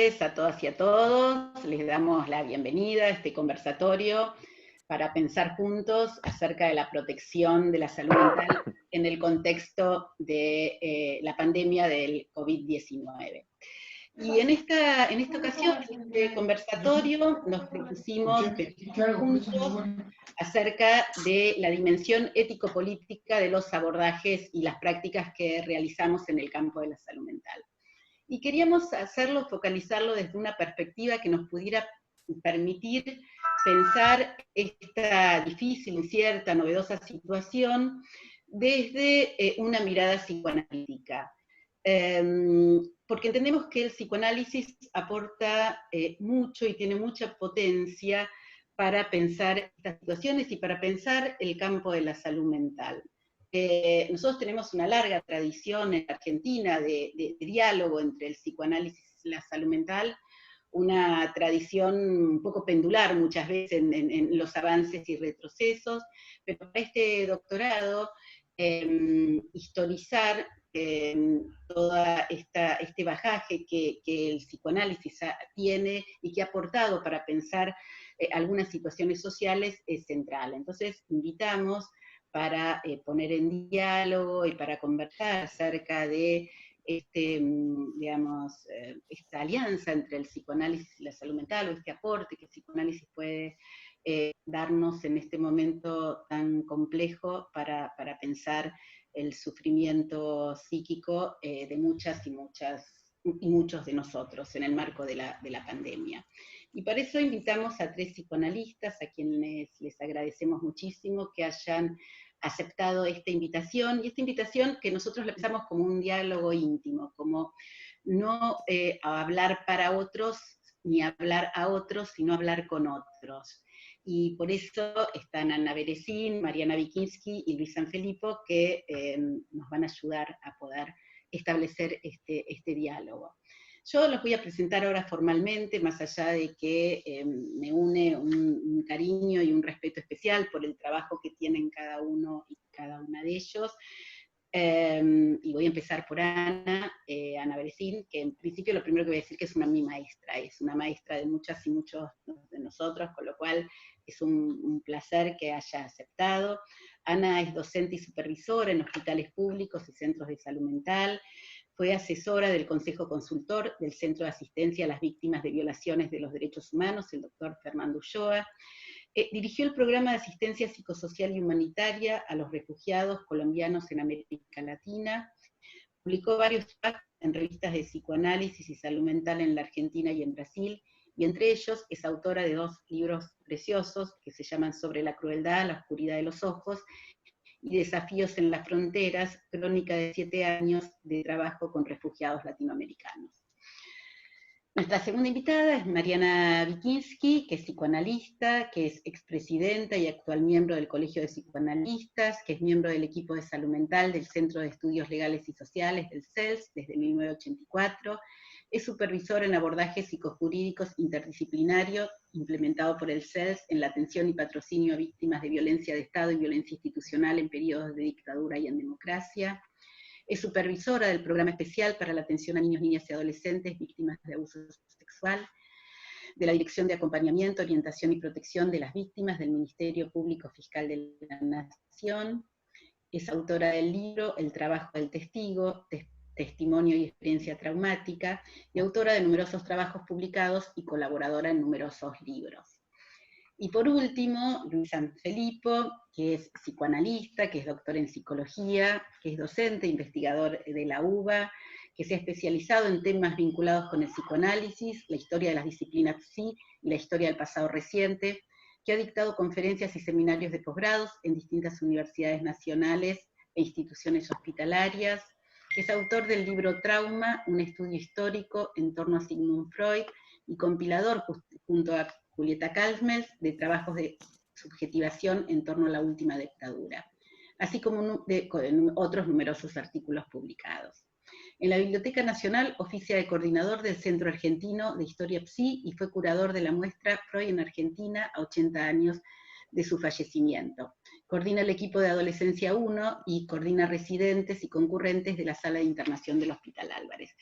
tardes a todas y a todos. Les damos la bienvenida a este conversatorio para pensar juntos acerca de la protección de la salud mental en el contexto de la pandemia del COVID-19. Y en esta ocasión, en este conversatorio, nos propusimos pensar juntos acerca de la dimensión ético-política de los abordajes y las prácticas que realizamos en el campo de la salud mental. Y queríamos hacerlo, focalizarlo desde una perspectiva que nos pudiera permitir pensar esta difícil, incierta, novedosa situación desde una mirada psicoanalítica. Porque entendemos que el psicoanálisis aporta mucho y tiene mucha potencia para pensar estas situaciones y para pensar el campo de la salud mental. Nosotros tenemos una larga tradición en Argentina de diálogo entre el psicoanálisis y la salud mental, una tradición un poco pendular muchas veces en los avances y retrocesos, pero para este doctorado, historizar todo este bagaje que el psicoanálisis tiene y que ha aportado para pensar algunas situaciones sociales es central. Entonces invitamos para poner en diálogo y para conversar acerca de esta alianza entre el psicoanálisis y la salud mental, o este aporte que el psicoanálisis puede darnos en este momento tan complejo para pensar el sufrimiento psíquico de muchas y muchos de nosotros en el marco de la pandemia. Y para eso invitamos a 3 psicoanalistas, a quienes les agradecemos muchísimo que hayan aceptado esta invitación, y esta invitación que nosotros la pensamos como un diálogo íntimo, como no a hablar para otros, ni hablar a otros, sino hablar con otros. Y por eso están Ana Beresín, Mariana Vikinski y Luis Sanfilippo, que nos van a ayudar a poder establecer este diálogo. Yo los voy a presentar ahora formalmente, más allá de que me une un cariño y un respeto especial por el trabajo que tienen cada uno y cada una de ellos. Y voy a empezar por Ana Beresín, que en principio lo primero que voy a decir que es mi maestra, es una maestra de muchas y muchos de nosotros, con lo cual es un placer que haya aceptado. Ana es docente y supervisora en hospitales públicos y centros de salud mental. Fue asesora del Consejo Consultor del Centro de Asistencia a las Víctimas de Violaciones de los Derechos Humanos, el doctor Fernando Ulloa. Dirigió el programa de asistencia psicosocial y humanitaria a los refugiados colombianos en América Latina. Publicó varios trabajos en revistas de psicoanálisis y salud mental en la Argentina y en Brasil, y entre ellos es autora de 2 libros preciosos que se llaman Sobre la crueldad, la oscuridad de los ojos, y Desafíos en las fronteras, crónica de 7 años de trabajo con refugiados latinoamericanos. Nuestra segunda invitada es Mariana Vikinski, que es psicoanalista, que es expresidenta y actual miembro del Colegio de Psicoanalistas, que es miembro del equipo de salud mental del Centro de Estudios Legales y Sociales, del CELS, desde 1984, es supervisora en abordajes psicojurídicos interdisciplinarios implementado por el CELS en la atención y patrocinio a víctimas de violencia de Estado y violencia institucional en periodos de dictadura y en democracia. Es supervisora del Programa Especial para la Atención a Niños, Niñas y Adolescentes Víctimas de Abuso Sexual, de la Dirección de Acompañamiento, Orientación y Protección de las Víctimas del Ministerio Público Fiscal de la Nación. Es autora del libro El trabajo del testigo, Testimonio y experiencia traumática, y autora de numerosos trabajos publicados y colaboradora en numerosos libros. Y por último, Luis Sanfilippo, que es psicoanalista, que es doctor en psicología, que es docente, investigador de la UBA, que se ha especializado en temas vinculados con el psicoanálisis, la historia de las disciplinas psi y la historia del pasado reciente, que ha dictado conferencias y seminarios de posgrados en distintas universidades nacionales e instituciones hospitalarias, que es autor del libro Trauma, un estudio histórico en torno a Sigmund Freud, y compilador junto a Julieta Kalsmels de trabajos de subjetivación en torno a la última dictadura, así como en otros numerosos artículos publicados. En la Biblioteca Nacional oficia de coordinador del Centro Argentino de Historia Psi y fue curador de la muestra Freud en Argentina a 80 años de su fallecimiento. Coordina el equipo de Adolescencia 1 y coordina residentes y concurrentes de la Sala de Internación del Hospital Álvarez.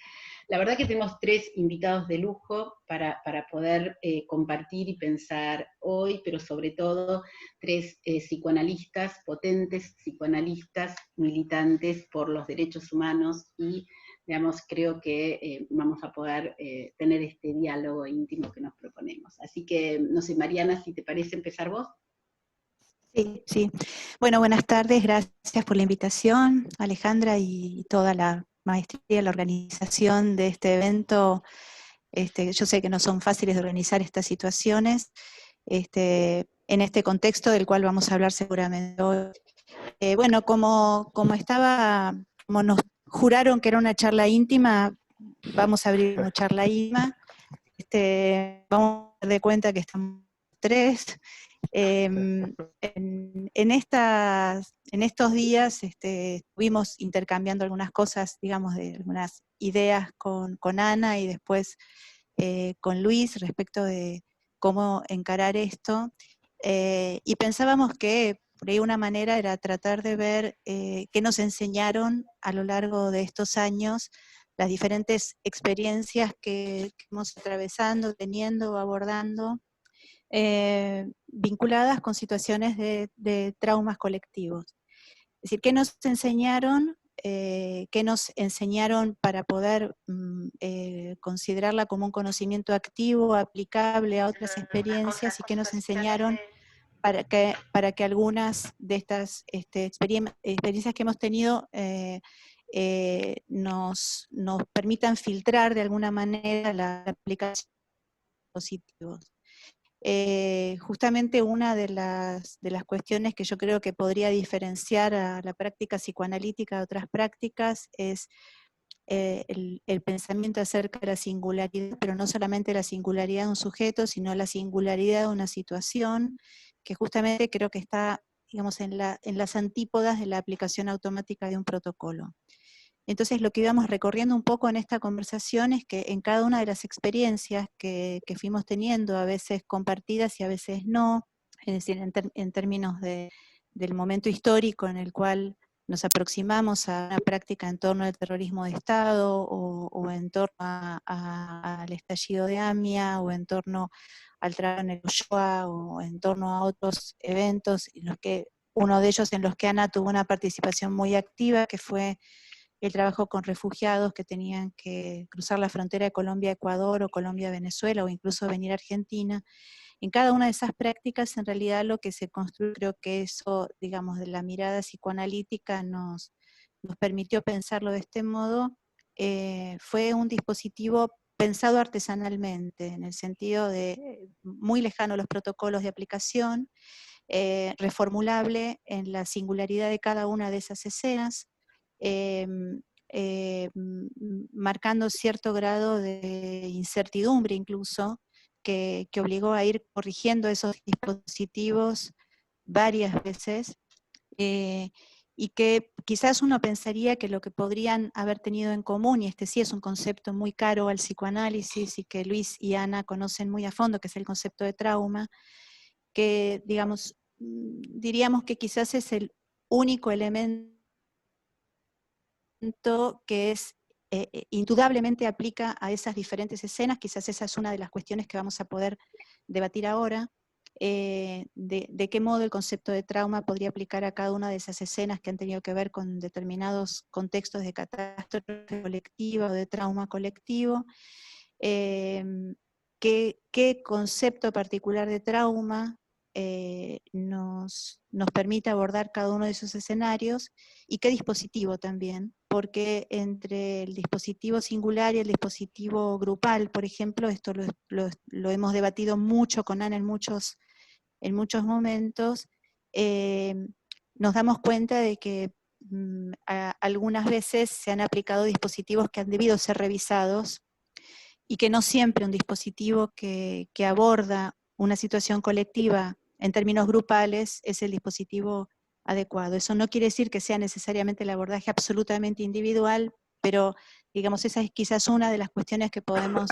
La verdad que tenemos 3 invitados de lujo para poder compartir y pensar hoy, pero sobre todo 3 psicoanalistas, potentes psicoanalistas, militantes por los derechos humanos y, digamos, creo que vamos a poder tener este diálogo íntimo que nos proponemos. Así que, no sé, Mariana, si te parece empezar vos. Sí, sí. Bueno, buenas tardes, gracias por la invitación, Alejandra, y toda la maestría, la organización de este evento. Yo sé que no son fáciles de organizar estas situaciones, en este contexto del cual vamos a hablar seguramente hoy. Bueno, como nos juraron que era una charla íntima, vamos a abrir una charla íntima. Vamos a dar de cuenta que estamos 3. En estos días estuvimos intercambiando algunas cosas, digamos, de algunas ideas con Ana y después con Luis respecto de cómo encarar esto. Y pensábamos que por ahí una manera era tratar de ver qué nos enseñaron a lo largo de estos años las diferentes experiencias que hemos atravesando, teniendo, abordando, vinculadas con situaciones de traumas colectivos. Es decir, qué nos enseñaron para poder considerarla como un conocimiento activo, aplicable a otras experiencias, y qué nos enseñaron para que algunas de estas experiencias que hemos tenido nos permitan filtrar de alguna manera la aplicación de positivos. Justamente una de las cuestiones que yo creo que podría diferenciar a la práctica psicoanalítica de otras prácticas es el pensamiento acerca de la singularidad, pero no solamente la singularidad de un sujeto, sino la singularidad de una situación, que justamente creo que está, digamos, en las antípodas de la aplicación automática de un protocolo. Entonces lo que íbamos recorriendo un poco en esta conversación es que en cada una de las experiencias que fuimos teniendo, a veces compartidas y a veces no, es decir, en términos del momento histórico en el cual nos aproximamos a una práctica en torno al terrorismo de Estado, o en torno al estallido de AMIA, o en torno al trabajo en el Ushuaia, o en torno a otros eventos, uno de ellos en los que Ana tuvo una participación muy activa, que fue el trabajo con refugiados que tenían que cruzar la frontera de Colombia-Ecuador o Colombia-Venezuela o incluso venir a Argentina. En cada una de esas prácticas, en realidad lo que se construye, creo que eso, digamos, de la mirada psicoanalítica nos permitió pensarlo de este modo, fue un dispositivo pensado artesanalmente, en el sentido de muy lejano a los protocolos de aplicación, reformulable en la singularidad de cada una de esas escenas, marcando cierto grado de incertidumbre incluso, que obligó a ir corrigiendo esos dispositivos varias veces, y que quizás uno pensaría que lo que podrían haber tenido en común, y este sí es un concepto muy caro al psicoanálisis y que Luis y Ana conocen muy a fondo, que es el concepto de trauma, que digamos, diríamos que quizás es el único elemento que indudablemente aplica a esas diferentes escenas. Quizás esa es una de las cuestiones que vamos a poder debatir ahora, de qué modo el concepto de trauma podría aplicar a cada una de esas escenas que han tenido que ver con determinados contextos de catástrofe colectiva o de trauma colectivo. ¿Qué concepto particular de trauma nos permite abordar cada uno de esos escenarios, y qué dispositivo también, porque entre el dispositivo singular y el dispositivo grupal, por ejemplo, esto lo hemos debatido mucho con Ana en muchos momentos, nos damos cuenta de que algunas veces se han aplicado dispositivos que han debido ser revisados, y que no siempre un dispositivo que aborda una situación colectiva en términos grupales es el dispositivo adecuado. Eso no quiere decir que sea necesariamente el abordaje absolutamente individual, pero digamos, esa es quizás una de las cuestiones que podemos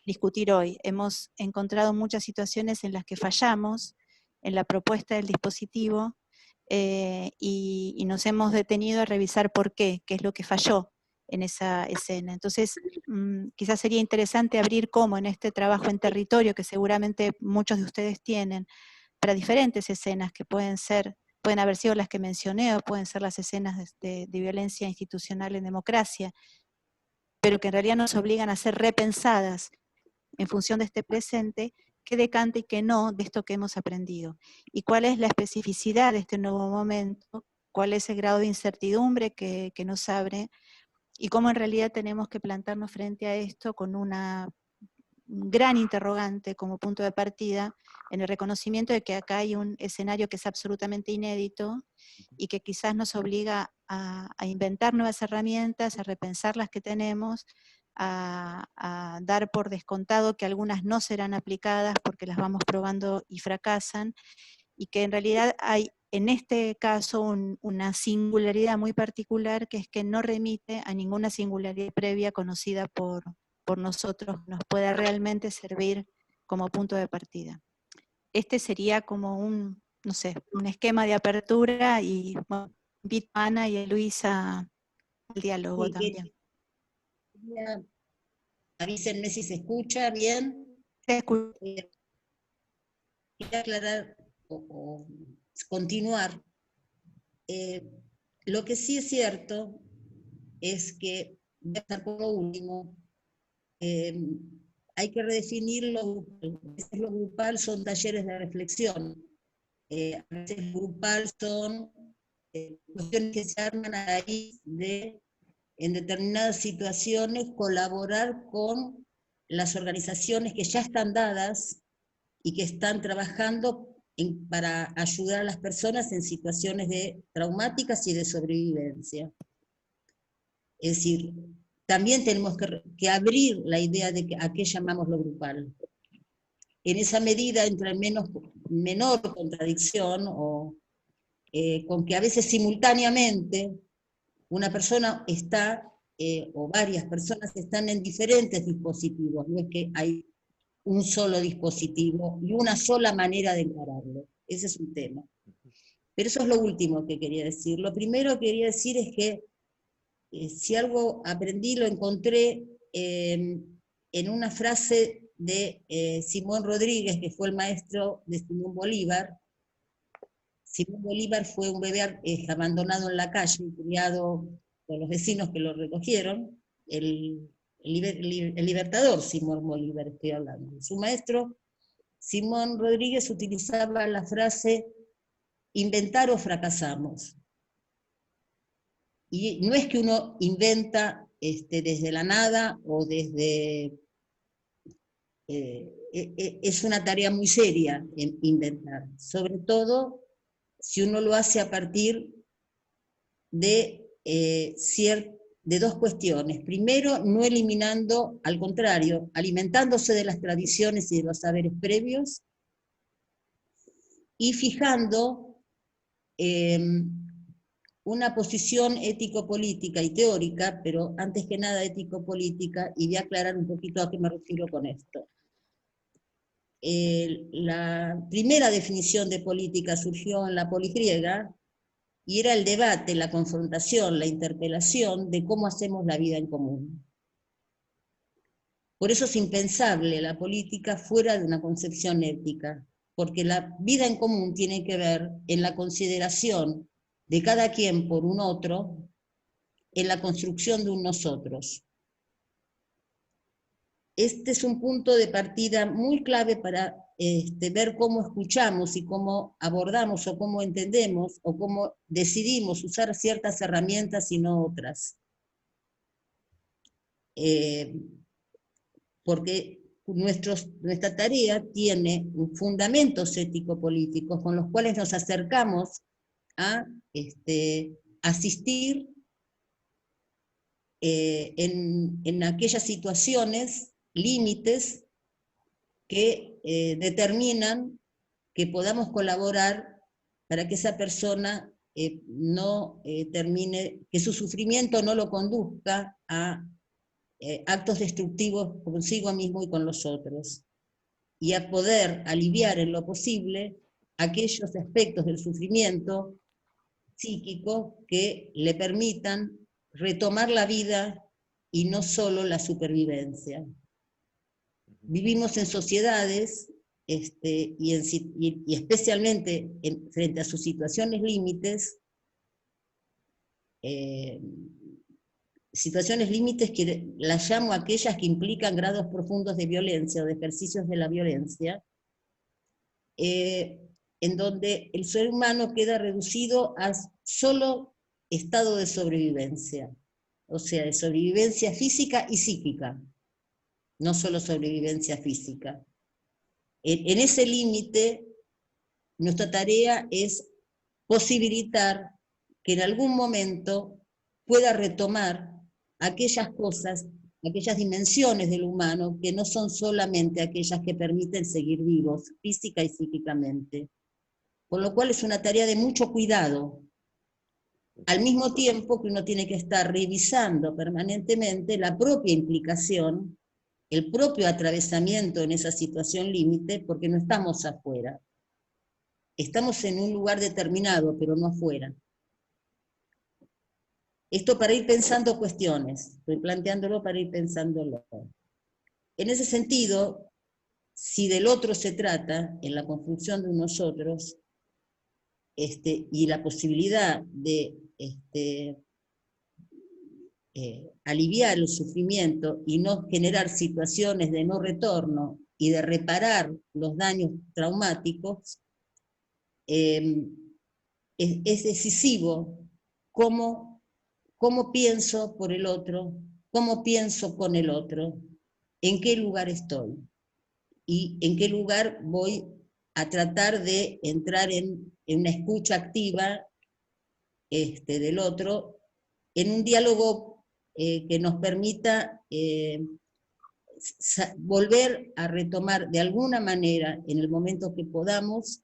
discutir hoy. Hemos encontrado muchas situaciones en las que fallamos en la propuesta del dispositivo, y nos hemos detenido a revisar por qué es lo que falló. en esa escena. Entonces, quizás sería interesante abrir cómo en este trabajo en territorio, que seguramente muchos de ustedes tienen, para diferentes escenas que pueden haber sido las que mencioné, o pueden ser las escenas de violencia institucional en democracia, pero que en realidad nos obligan a ser repensadas en función de este presente, qué decanta y qué no de esto que hemos aprendido. Y cuál es la especificidad de este nuevo momento, cuál es el grado de incertidumbre que nos abre, y cómo en realidad tenemos que plantarnos frente a esto con un gran interrogante como punto de partida, en el reconocimiento de que acá hay un escenario que es absolutamente inédito y que quizás nos obliga a inventar nuevas herramientas, a repensar las que tenemos, a dar por descontado que algunas no serán aplicadas porque las vamos probando y fracasan, y que en realidad hay en este caso una singularidad muy particular, que es que no remite a ninguna singularidad previa conocida por nosotros, nos pueda realmente servir como punto de partida. Este sería como un esquema de apertura, y bueno, invito a Ana y a Luisa al diálogo también. Avísenme si se escucha bien. Se escucha. Quiero aclarar o continuar. Lo que sí es cierto es que, voy a estar por lo último, hay que redefinir lo grupal, son talleres de reflexión. A veces grupal son cuestiones que se arman a raíz de, en determinadas situaciones, colaborar con las organizaciones que ya están dadas y que están trabajando para ayudar a las personas en situaciones traumáticas y de sobrevivencia. Es decir, también tenemos que abrir la idea de a qué llamamos lo grupal. En esa medida entra en menor contradicción, o con que a veces simultáneamente una persona está, o varias personas están en diferentes dispositivos, no es que hay un solo dispositivo y una sola manera de encararlo. Ese es un tema. Pero eso es lo último que quería decir. Lo primero que quería decir es que si algo aprendí, lo encontré en una frase de Simón Rodríguez, que fue el maestro de Simón Bolívar. Simón Bolívar fue un bebé abandonado en la calle, criado por los vecinos que lo recogieron, el libertador Simón Bolívar estoy hablando. Su maestro, Simón Rodríguez, utilizaba la frase: inventar o fracasamos. Y no es que uno inventa desde la nada o desde... es una tarea muy seria inventar, sobre todo si uno lo hace a partir de dos cuestiones. Primero, no eliminando, al contrario, alimentándose de las tradiciones y de los saberes previos, y fijando una posición ético-política y teórica, pero antes que nada ético-política, y voy a aclarar un poquito a qué me refiero con esto. La primera definición de política surgió en la poligriega, y era el debate, la confrontación, la interpelación de cómo hacemos la vida en común. Por eso es impensable la política fuera de una concepción ética, porque la vida en común tiene que ver en la consideración de cada quien por un otro, en la construcción de un nosotros. Este es un punto de partida muy clave para ver cómo escuchamos y cómo abordamos o cómo entendemos o cómo decidimos usar ciertas herramientas y no otras. Porque nuestra tarea tiene fundamentos ético-políticos con los cuales nos acercamos a asistir en aquellas situaciones, límites, que determinan que podamos colaborar para que esa persona no termine, que su sufrimiento no lo conduzca a actos destructivos consigo mismo y con los otros, y a poder aliviar en lo posible aquellos aspectos del sufrimiento psíquico que le permitan retomar la vida y no solo la supervivencia. Vivimos en sociedades, y especialmente frente a sus situaciones límites, situaciones límites que las llamo aquellas que implican grados profundos de violencia o de ejercicios de la violencia, en donde el ser humano queda reducido a solo estado de sobrevivencia, o sea, de sobrevivencia física y psíquica, no solo sobrevivencia física. En ese límite, nuestra tarea es posibilitar que en algún momento pueda retomar aquellas cosas, aquellas dimensiones del humano que no son solamente aquellas que permiten seguir vivos, física y psíquicamente. Por lo cual es una tarea de mucho cuidado, al mismo tiempo que uno tiene que estar revisando permanentemente la propia implicación, el propio atravesamiento en esa situación límite, porque no estamos afuera. Estamos en un lugar determinado, pero no afuera. Esto para ir pensando cuestiones, estoy planteándolo para ir pensándolo. En ese sentido, si del otro se trata, en la construcción de un nosotros, y la posibilidad de aliviar el sufrimiento y no generar situaciones de no retorno y de reparar los daños traumáticos, es decisivo cómo pienso por el otro, cómo pienso con el otro, en qué lugar estoy y en qué lugar voy a tratar de entrar en una escucha activa del otro, en un diálogo que nos permita volver a retomar de alguna manera, en el momento que podamos,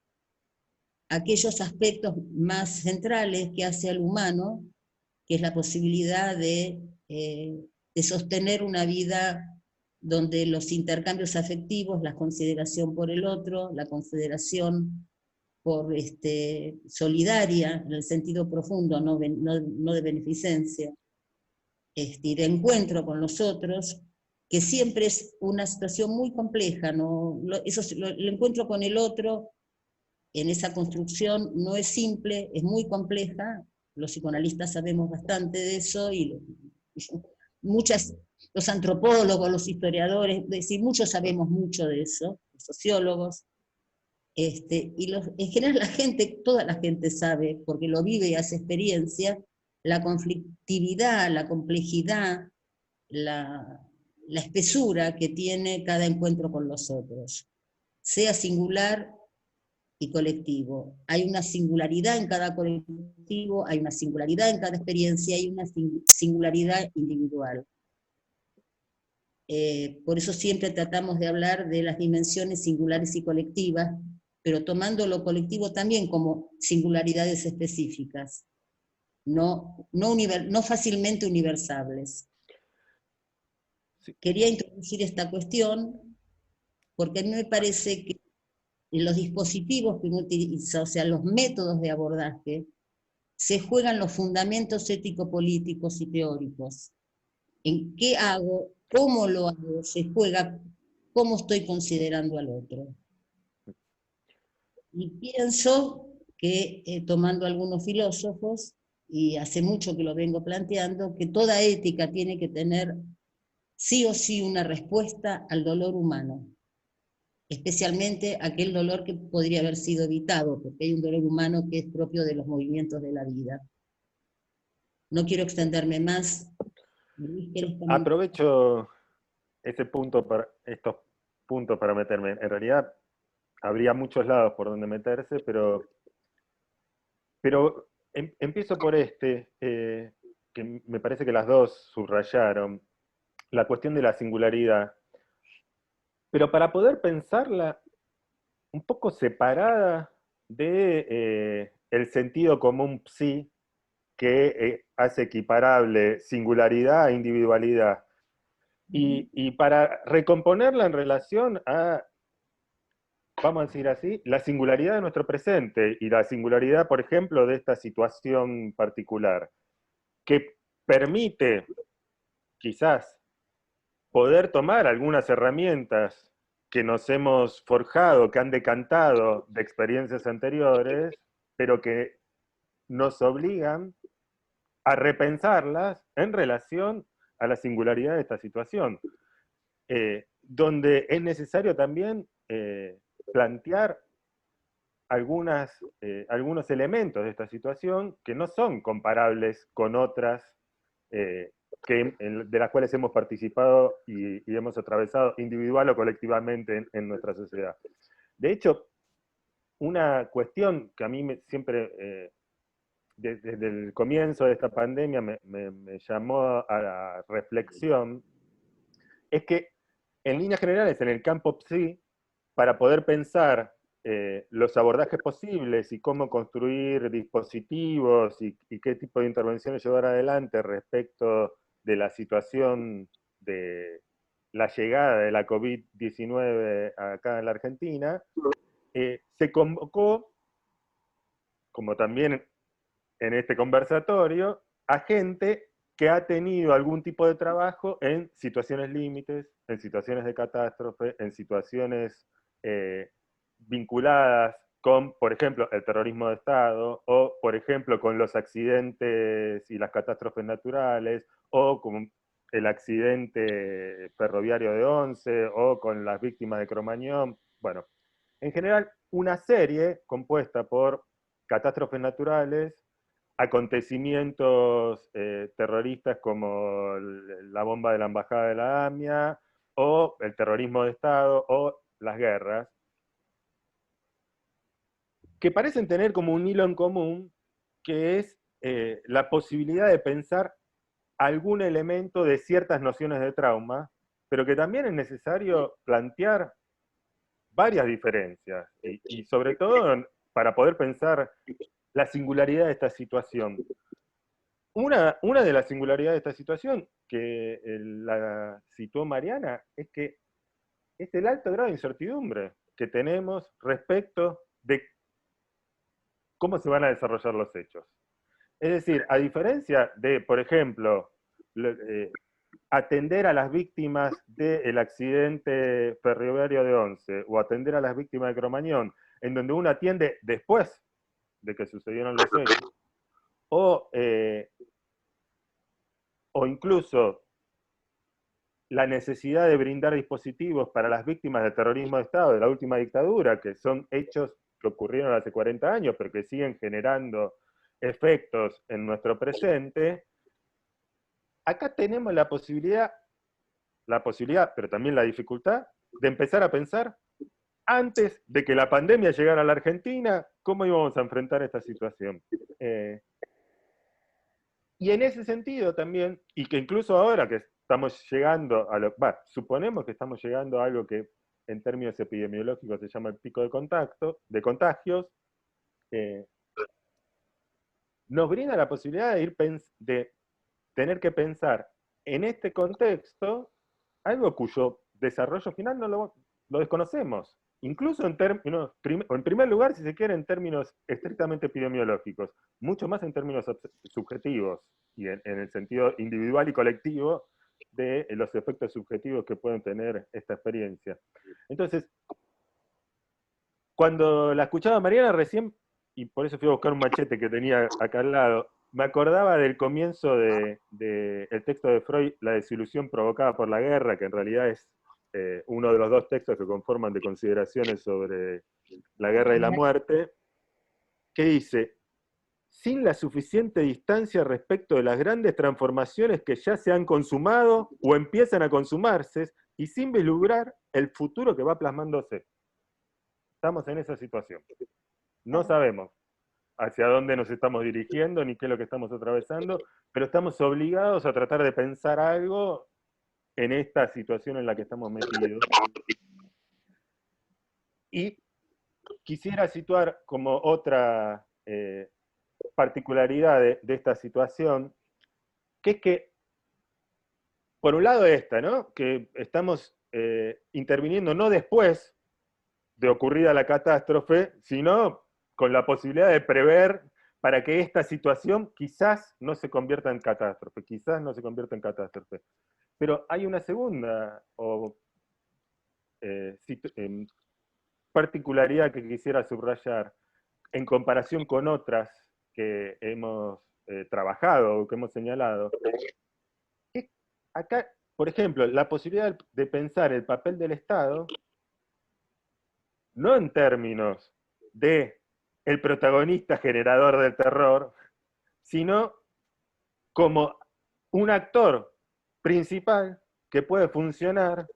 aquellos aspectos más centrales que hace al humano, que es la posibilidad de sostener una vida donde los intercambios afectivos, la consideración por el otro, la consideración por solidaria, en el sentido profundo, no de beneficencia, y de encuentro con los otros, que siempre es una situación muy compleja, el encuentro con el otro en esa construcción no es simple, es muy compleja, los psicoanalistas sabemos bastante de eso, y los antropólogos, los historiadores, es decir, muchos sabemos mucho de eso, los sociólogos, en general la gente, toda la gente sabe, porque lo vive y hace experiencia, la conflictividad, la complejidad, la espesura que tiene cada encuentro con los otros, sea singular y colectivo. Hay una singularidad en cada colectivo, hay una singularidad en cada experiencia, hay una singularidad individual. Por eso siempre tratamos de hablar de las dimensiones singulares y colectivas, pero tomando lo colectivo también como singularidades específicas, no fácilmente universables. Sí. Quería introducir esta cuestión porque a mí me parece que en los dispositivos que uno utiliza, o sea, los métodos de abordaje, se juegan los fundamentos ético-políticos y teóricos. ¿En qué hago? ¿Cómo lo hago? Se juega cómo estoy considerando al otro. Y pienso que, tomando algunos filósofos, y hace mucho que lo vengo planteando, que toda ética tiene que tener sí o sí una respuesta al dolor humano, especialmente aquel dolor que podría haber sido evitado, porque hay un dolor humano que es propio de los movimientos de la vida. No quiero extenderme más. Aprovecho estos puntos para meterme. En realidad habría muchos lados por donde meterse, pero empiezo por que me parece que las dos subrayaron, la cuestión de la singularidad. Pero para poder pensarla un poco separada de el sentido común psi, que hace equiparable singularidad a individualidad. Y para recomponerla en relación a, vamos a decir así, la singularidad de nuestro presente y la singularidad, por ejemplo, de esta situación particular, que permite quizás poder tomar algunas herramientas que nos hemos forjado, que han decantado de experiencias anteriores, pero que nos obligan a repensarlas en relación a la singularidad de esta situación, donde es necesario también plantear algunos elementos de esta situación que no son comparables con otras de las cuales hemos participado y hemos atravesado individual o colectivamente en nuestra sociedad. De hecho, una cuestión que a mí siempre, desde el comienzo de esta pandemia, me llamó a la reflexión, es que en líneas generales, en el campo PSI, para poder pensar los abordajes posibles y cómo construir dispositivos y qué tipo de intervenciones llevar adelante respecto de la situación de la llegada de la COVID-19 acá en la Argentina, se convocó, como también en este conversatorio, a gente que ha tenido algún tipo de trabajo en situaciones límites, en situaciones de catástrofe, en situaciones vinculadas con, por ejemplo, el terrorismo de Estado, o, por ejemplo, con los accidentes y las catástrofes naturales, o con el accidente ferroviario de Once, o con las víctimas de Cromañón. Bueno, en general, una serie compuesta por catástrofes naturales, acontecimientos terroristas como la bomba de la embajada de la AMIA, o el terrorismo de Estado, o las guerras, que parecen tener como un hilo en común, que es la posibilidad de pensar algún elemento de ciertas nociones de trauma, pero que también es necesario plantear varias diferencias, y sobre todo para poder pensar la singularidad de esta situación. Una de las singularidades de esta situación, que la citó Mariana, es que es el alto grado de incertidumbre que tenemos respecto de cómo se van a desarrollar los hechos. Es decir, a diferencia de, por ejemplo, atender a las víctimas del accidente ferroviario de Once, o atender a las víctimas de Cromañón, en donde uno atiende después de que sucedieron los hechos, o incluso la necesidad de brindar dispositivos para las víctimas del terrorismo de Estado, de la última dictadura, que son hechos que ocurrieron hace 40 años, pero que siguen generando efectos en nuestro presente. Acá tenemos la posibilidad, pero también la dificultad, de empezar a pensar, antes de que la pandemia llegara a la Argentina, cómo íbamos a enfrentar esta situación. Y en ese sentido también, y que incluso ahora que estamos llegando a suponemos que estamos llegando a algo que en términos epidemiológicos se llama el pico de contagios, nos brinda la posibilidad de tener que pensar en este contexto algo cuyo desarrollo final no lo desconocemos. Incluso en primer lugar, si se quiere, en términos estrictamente epidemiológicos, mucho más en términos subjetivos, y en el sentido individual y colectivo de los efectos subjetivos que pueden tener esta experiencia. Entonces, cuando la escuchaba Mariana recién, y por eso fui a buscar un machete que tenía acá al lado, me acordaba del comienzo del texto de Freud, La desilusión provocada por la guerra, que en realidad es uno de los dos textos que conforman de consideraciones sobre la guerra y la muerte, que dice: sin la suficiente distancia respecto de las grandes transformaciones que ya se han consumado o empiezan a consumarse, y sin vislumbrar el futuro que va plasmándose. Estamos en esa situación. No sabemos hacia dónde nos estamos dirigiendo, ni qué es lo que estamos atravesando, pero estamos obligados a tratar de pensar algo en esta situación en la que estamos metidos. Y quisiera situar como otra particularidad de esta situación, que es que, por un lado esta, ¿no? Que estamos interviniendo no después de ocurrida la catástrofe, sino con la posibilidad de prever para que esta situación quizás no se convierta en catástrofe, quizás no se convierta en catástrofe. Pero hay una segunda particularidad que quisiera subrayar en comparación con otras que hemos trabajado o que hemos señalado. Acá, por ejemplo, la posibilidad de pensar el papel del Estado no en términos de el protagonista generador del terror, sino como un actor principal que puede funcionar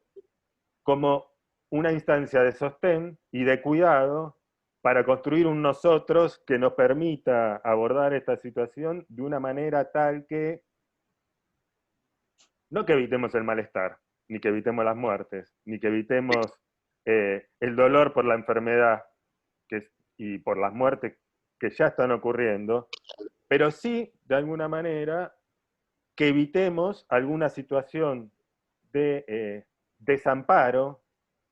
como una instancia de sostén y de cuidado para construir un nosotros que nos permita abordar esta situación de una manera tal que no que evitemos el malestar, ni que evitemos las muertes, ni que evitemos el dolor por la enfermedad y por las muertes que ya están ocurriendo, pero sí, de alguna manera, que evitemos alguna situación de desamparo,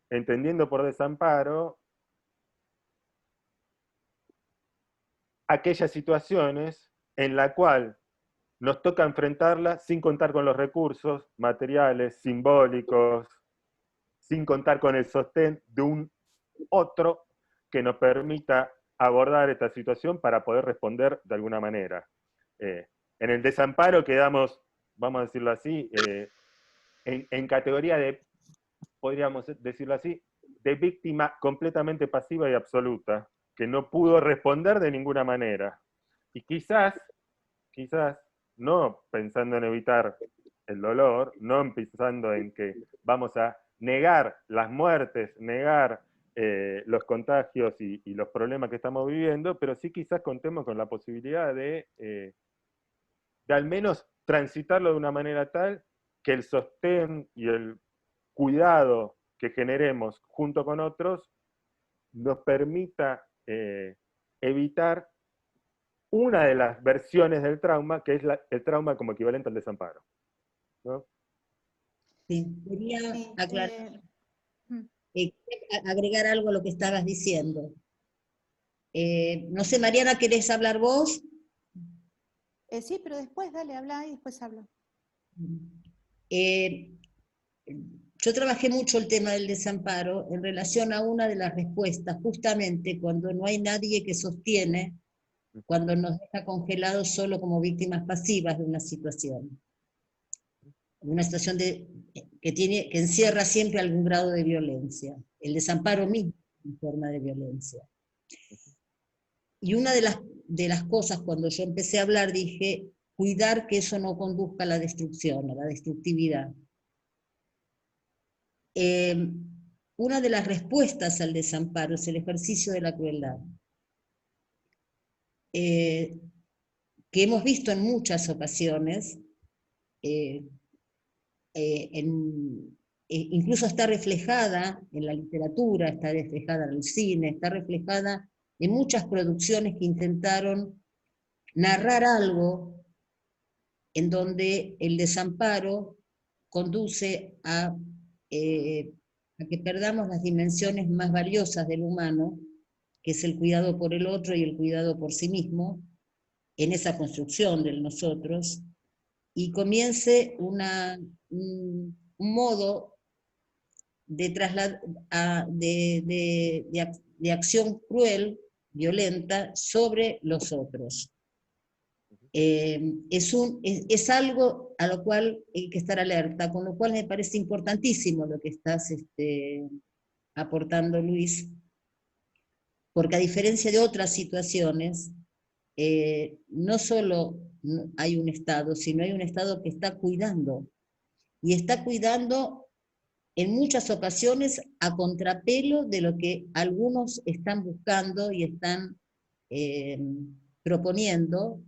entendiendo por desamparo aquellas situaciones en la cual nos toca enfrentarla sin contar con los recursos materiales, simbólicos, sin contar con el sostén de un otro que nos permita abordar esta situación para poder responder de alguna manera. En el desamparo quedamos, vamos a decirlo así, en categoría de, podríamos decirlo así, de víctima completamente pasiva y absoluta, que no pudo responder de ninguna manera. Y quizás, no pensando en evitar el dolor, no pensando en que vamos a negar las muertes, negar los contagios y los problemas que estamos viviendo, pero sí quizás contemos con la posibilidad de al menos transitarlo de una manera tal que el sostén y el cuidado que generemos junto con otros nos permita evitar una de las versiones del trauma, que es el trauma como equivalente al desamparo, ¿no? Sí, quería aclarar, agregar algo a lo que estabas diciendo. No sé, Mariana, ¿querés hablar vos? Sí, pero después, dale, habla y después hablo. Yo trabajé mucho el tema del desamparo en relación a una de las respuestas, justamente cuando no hay nadie que sostiene, cuando nos deja congelados solo como víctimas pasivas de una situación que encierra siempre algún grado de violencia. El desamparo mismo es una forma de violencia. Y una de las cosas cuando yo empecé a hablar dije, cuidar que eso no conduzca a la destrucción, a la destructividad. Una de las respuestas al desamparo es el ejercicio de la crueldad, que hemos visto en muchas ocasiones, incluso está reflejada en la literatura, está reflejada en el cine, está reflejada en muchas producciones que intentaron narrar algo en donde el desamparo conduce a que perdamos las dimensiones más valiosas del humano, que es el cuidado por el otro y el cuidado por sí mismo, en esa construcción del nosotros, y comience un modo de acción cruel, violenta, sobre los otros. Es algo a lo cual hay que estar alerta, con lo cual me parece importantísimo lo que estás aportando, Luis, porque a diferencia de otras situaciones, no solo hay un Estado, sino hay un Estado que está cuidando, y está cuidando en muchas ocasiones a contrapelo de lo que algunos están buscando y están proponiendo,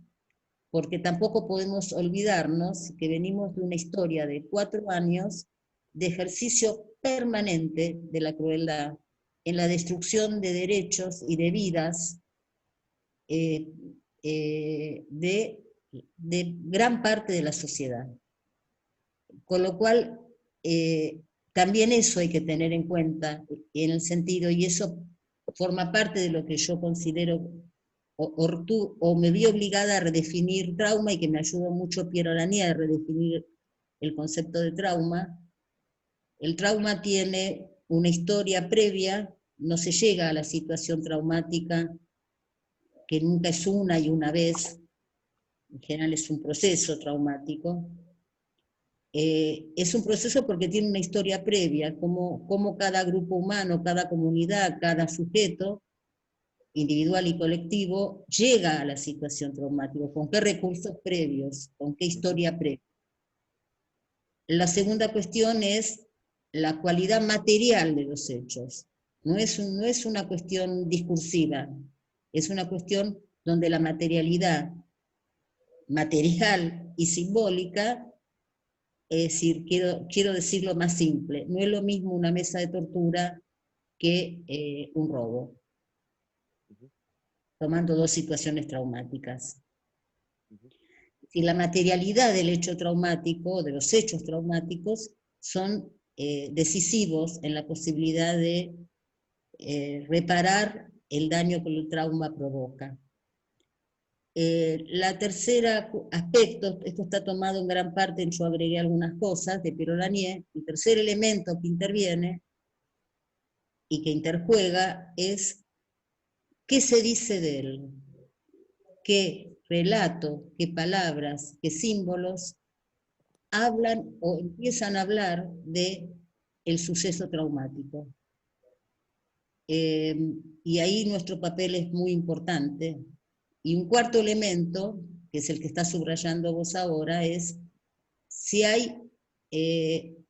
porque tampoco podemos olvidarnos que venimos de una historia de 4 años de ejercicio permanente de la crueldad, en la destrucción de derechos y de vidas de gran parte de la sociedad. Con lo cual, también eso hay que tener en cuenta, en el sentido, y eso forma parte de lo que yo considero o me vi obligada a redefinir trauma, y que me ayudó mucho Piero Lanier a redefinir el concepto de trauma. El trauma tiene una historia previa, no se llega a la situación traumática, que nunca es una y una vez, en general es un proceso traumático. Es un proceso porque tiene una historia previa, como cada grupo humano, cada comunidad, cada sujeto, individual y colectivo, llega a la situación traumática, con qué recursos previos, con qué historia previa. La segunda cuestión es la cualidad material de los hechos. No es una cuestión discursiva, es una cuestión donde la materialidad material y simbólica, es decir, quiero decirlo más simple, no es lo mismo una mesa de tortura que un robo, tomando dos situaciones traumáticas. Si la materialidad del hecho traumático, de los hechos traumáticos, son decisivos en la posibilidad de reparar el daño que el trauma provoca. La tercera aspecto, esto está tomado en gran parte, yo agregué algunas cosas de Piero Lanier, el tercer elemento que interviene y que interjuega es qué se dice de él, qué relato, qué palabras, qué símbolos hablan o empiezan a hablar de el suceso traumático. Y ahí nuestro papel es muy importante. Y un cuarto elemento, que es el que está subrayando vos ahora, es si hay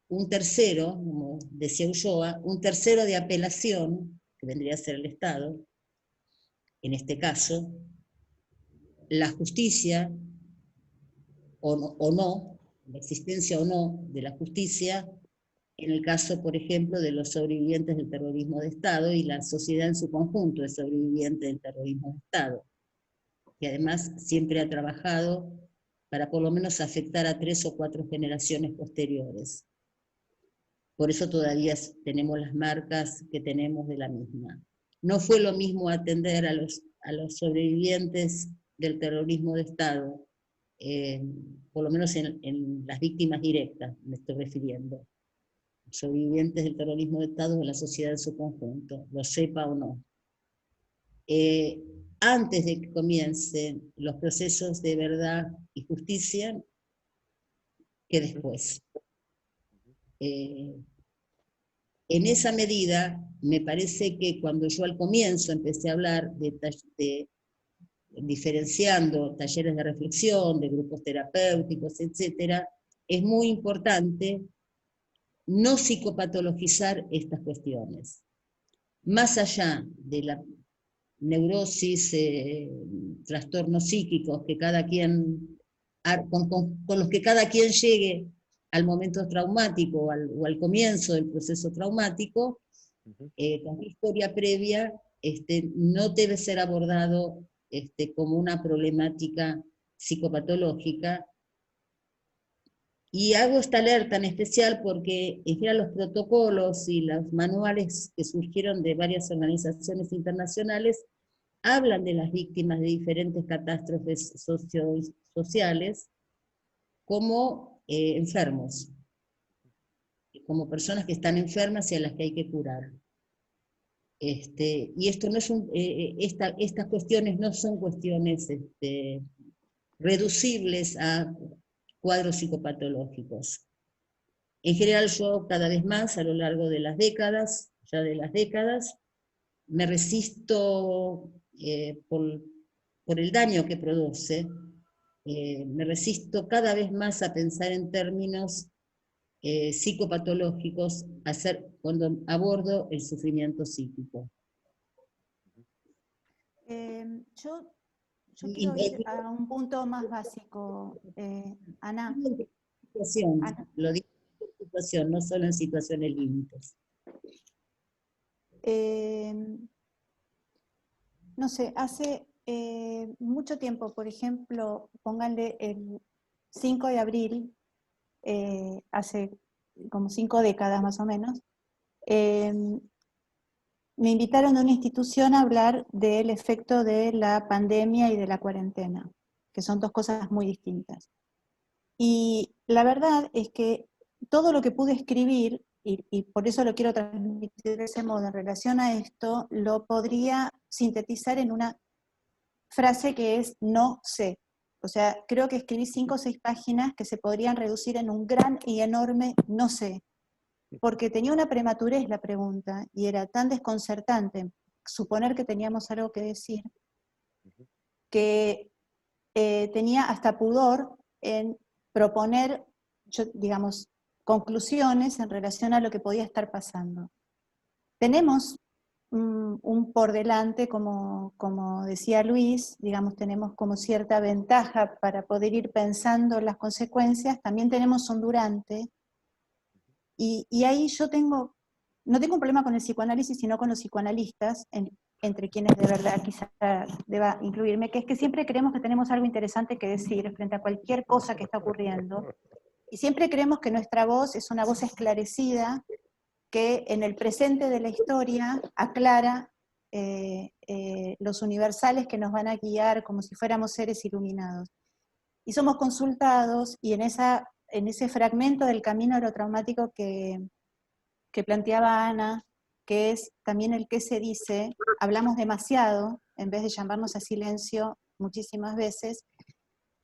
un tercero, como decía Ulloa, un tercero de apelación, que vendría a ser el Estado, en este caso, la justicia, o no, la existencia o no de la justicia, en el caso, por ejemplo, de los sobrevivientes del terrorismo de Estado y la sociedad en su conjunto de sobrevivientes del terrorismo de Estado, que además siempre ha trabajado para por lo menos afectar a 3 o 4 generaciones posteriores. Por eso todavía tenemos las marcas que tenemos de la misma. No fue lo mismo atender a los sobrevivientes del terrorismo de Estado, por lo menos en las víctimas directas me estoy refiriendo, sobrevivientes del terrorismo de Estado o la sociedad en su conjunto, lo sepa o no. Antes de que comiencen los procesos de verdad y justicia, que después. En esa medida, me parece que cuando yo al comienzo empecé a hablar de diferenciando talleres de reflexión, de grupos terapéuticos, etc., es muy importante no psicopatologizar estas cuestiones. Más allá de la neurosis, trastornos psíquicos que cada quien, con los que cada quien llegue al momento traumático o al comienzo del proceso traumático, con historia previa, no debe ser abordado como una problemática psicopatológica. Y hago esta alerta en especial porque en general los protocolos y los manuales que surgieron de varias organizaciones internacionales hablan de las víctimas de diferentes catástrofes sociales como enfermos, como personas que están enfermas y a las que hay que curar. Y esto no es estas cuestiones no son cuestiones reducibles a cuadros psicopatológicos. En general yo cada vez más a lo largo de las décadas, me resisto por el daño que produce, me resisto cada vez más a pensar en términos psicopatológicos cuando abordo el sufrimiento psíquico. Yo quiero ir a un punto más básico, Ana. Lo digo en situación, no solo en situaciones límites. No sé, hace mucho tiempo, por ejemplo, pónganle el 5 de abril, hace como 5 décadas más o menos, me invitaron de una institución a hablar del efecto de la pandemia y de la cuarentena, que son dos cosas muy distintas. Y la verdad es que todo lo que pude escribir, y por eso lo quiero transmitir de ese modo en relación a esto, lo podría sintetizar en una frase que es no sé. O sea, creo que escribí 5 o 6 páginas que se podrían reducir en un gran y enorme no sé. Porque tenía una prematurez la pregunta, y era tan desconcertante suponer que teníamos algo que decir, que tenía hasta pudor en proponer, digamos, conclusiones en relación a lo que podía estar pasando. Tenemos un por delante, como decía Luis, digamos, tenemos como cierta ventaja para poder ir pensando las consecuencias, también tenemos un durante, y ahí yo no tengo un problema con el psicoanálisis, sino con los psicoanalistas, entre quienes de verdad quizá deba incluirme, que es que siempre creemos que tenemos algo interesante que decir frente a cualquier cosa que está ocurriendo, y siempre creemos que nuestra voz es una voz esclarecida, que en el presente de la historia aclara los universales que nos van a guiar como si fuéramos seres iluminados. Y somos consultados, y en ese fragmento del camino aerotraumático que planteaba Ana, que es también el que se dice, hablamos demasiado, en vez de llamarnos a silencio muchísimas veces,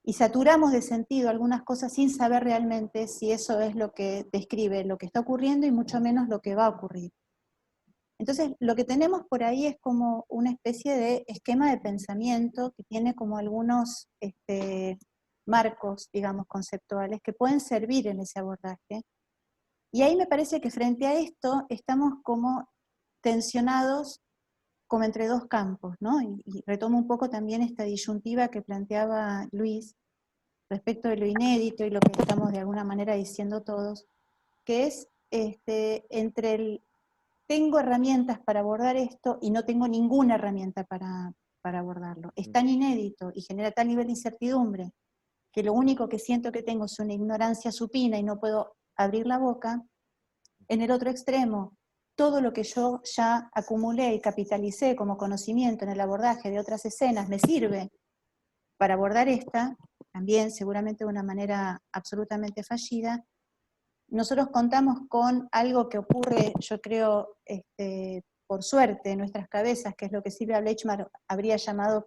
y saturamos de sentido algunas cosas sin saber realmente si eso es lo que describe lo que está ocurriendo y mucho menos lo que va a ocurrir. Entonces, lo que tenemos por ahí es como una especie de esquema de pensamiento que tiene como algunos marcos, digamos, conceptuales que pueden servir en ese abordaje. Y ahí me parece que frente a esto estamos como tensionados como entre dos campos, ¿no? Y retomo un poco también esta disyuntiva que planteaba Luis respecto de lo inédito y lo que estamos de alguna manera diciendo todos, que es entre el tengo herramientas para abordar esto y no tengo ninguna herramienta para abordarlo. Es tan inédito y genera tal nivel de incertidumbre que lo único que siento que tengo es una ignorancia supina y no puedo abrir la boca. En el otro extremo, todo lo que yo ya acumulé y capitalicé como conocimiento en el abordaje de otras escenas me sirve para abordar esta, también seguramente de una manera absolutamente fallida. Nosotros contamos con algo que ocurre, yo creo, por suerte en nuestras cabezas, que es lo que Silvia Bleichmar habría llamado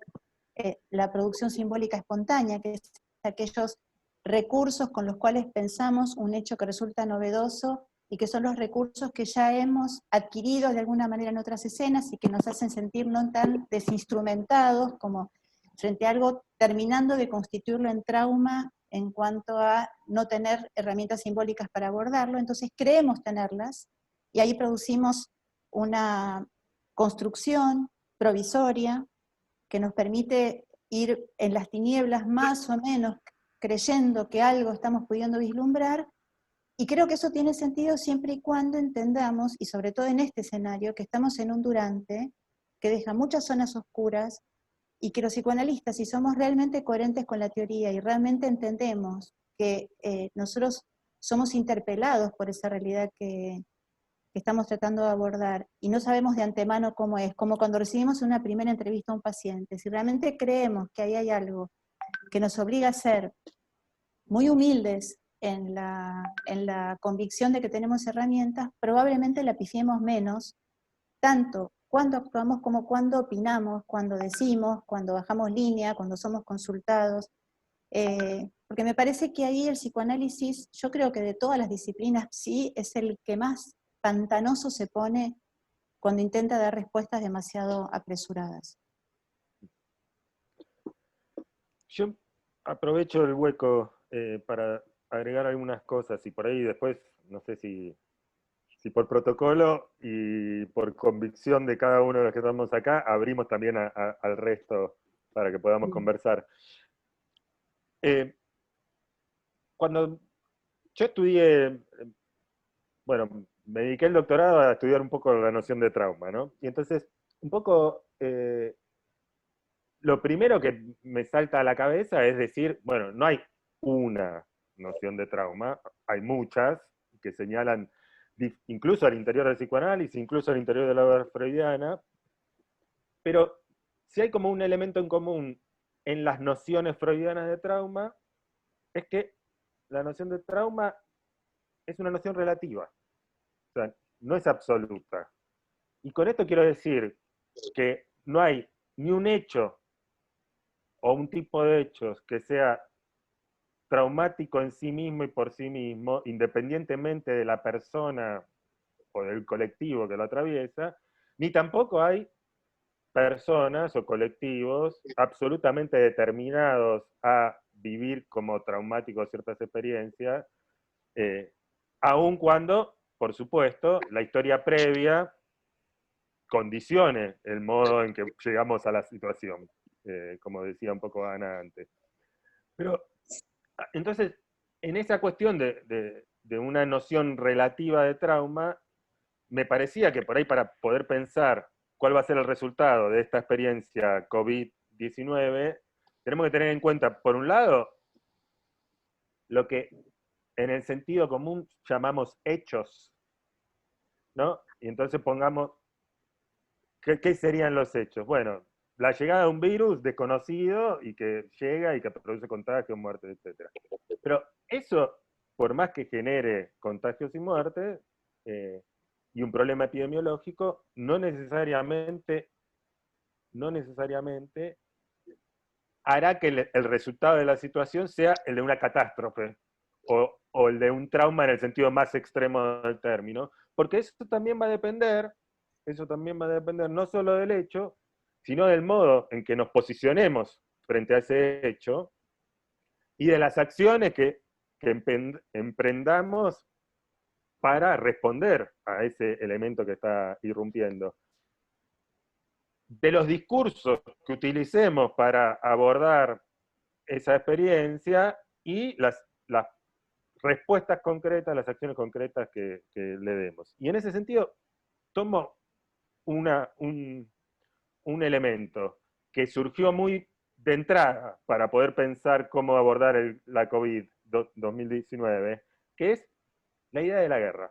la producción simbólica espontánea, que es aquellos recursos con los cuales pensamos un hecho que resulta novedoso y que son los recursos que ya hemos adquirido de alguna manera en otras escenas y que nos hacen sentir no tan desinstrumentados como frente a algo terminando de constituirlo en trauma en cuanto a no tener herramientas simbólicas para abordarlo. Entonces creemos tenerlas y ahí producimos una construcción provisoria que nos permite ir en las tinieblas más o menos creyendo que algo estamos pudiendo vislumbrar, y creo que eso tiene sentido siempre y cuando entendamos, y sobre todo en este escenario, que estamos en un durante que deja muchas zonas oscuras, y que los psicoanalistas, si somos realmente coherentes con la teoría y realmente entendemos que nosotros somos interpelados por esa realidad que estamos tratando de abordar y no sabemos de antemano cómo es, como cuando recibimos una primera entrevista a un paciente, si realmente creemos que ahí hay algo que nos obliga a ser muy humildes en la convicción de que tenemos herramientas, probablemente la pifiemos menos, tanto cuando actuamos como cuando opinamos, cuando decimos, cuando bajamos línea, cuando somos consultados. Porque me parece que ahí el psicoanálisis, yo creo que de todas las disciplinas, sí es el que más pantanoso se pone cuando intenta dar respuestas demasiado apresuradas. Yo aprovecho el hueco para agregar algunas cosas y por ahí después, no sé si por protocolo y por convicción de cada uno de los que estamos acá, abrimos también al resto para que podamos conversar. Cuando yo estudié, bueno, me dediqué el doctorado a estudiar un poco la noción de trauma, ¿no? Y entonces, un poco, lo primero que me salta a la cabeza es decir, bueno, no hay una noción de trauma, hay muchas que señalan incluso al interior del psicoanálisis, incluso al interior de la obra freudiana, pero si hay como un elemento en común en las nociones freudianas de trauma, es que la noción de trauma es una noción relativa, o sea, no es absoluta. Y con esto quiero decir que no hay ni un hecho o un tipo de hechos que sea traumático en sí mismo y por sí mismo, independientemente de la persona o del colectivo que lo atraviesa, ni tampoco hay personas o colectivos absolutamente determinados a vivir como traumáticos ciertas experiencias, aun cuando, por supuesto, la historia previa condicione el modo en que llegamos a la situación, como decía un poco Ana antes. Pero, entonces, en esa cuestión de una noción relativa de trauma, me parecía que por ahí para poder pensar cuál va a ser el resultado de esta experiencia COVID-19, tenemos que tener en cuenta, por un lado, lo que en el sentido común llamamos hechos, ¿no? Y entonces pongamos, ¿qué serían los hechos? Bueno, la llegada de un virus desconocido y que llega y que produce contagios, muertes, etc. Pero eso, por más que genere contagios y muertes, y un problema epidemiológico, no necesariamente hará que el resultado de la situación sea el de una catástrofe o el de un trauma en el sentido más extremo del término, porque eso también va a depender no solo del hecho, sino del modo en que nos posicionemos frente a ese hecho y de las acciones que emprendamos para responder a ese elemento que está irrumpiendo. De los discursos que utilicemos para abordar esa experiencia y las respuestas concretas, las acciones concretas que le demos. Y en ese sentido, tomo un elemento que surgió muy de entrada para poder pensar cómo abordar la COVID-2019, que es la idea de la guerra,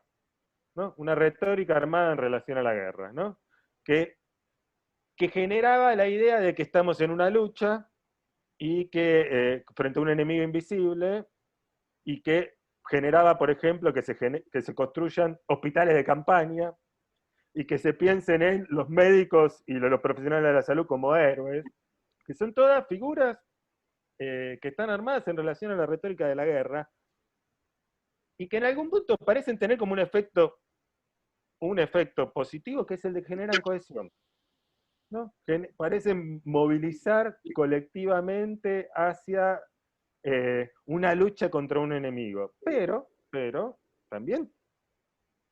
¿no? Una retórica armada en relación a la guerra, ¿no? Que generaba la idea de que estamos en una lucha y que frente a un enemigo invisible, y que generaba, por ejemplo, que se construyan hospitales de campaña y que se piensen en los médicos y los profesionales de la salud como héroes, que son todas figuras que están armadas en relación a la retórica de la guerra y que en algún punto parecen tener como un efecto positivo, que es el de generar cohesión, ¿no? Que parecen movilizar colectivamente hacia una lucha contra un enemigo, pero también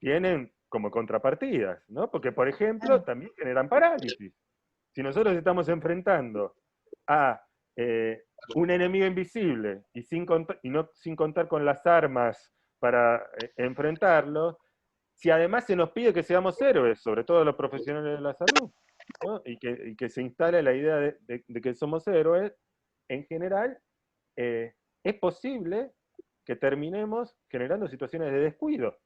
tienen como contrapartidas, ¿no? Porque, por ejemplo, también generan parálisis. Si nosotros estamos enfrentando a un enemigo invisible y sin contar con las armas para enfrentarlo, si además se nos pide que seamos héroes, sobre todo los profesionales de la salud, ¿no? y que se instale la idea de que somos héroes, en general, es posible que terminemos generando situaciones de descuido,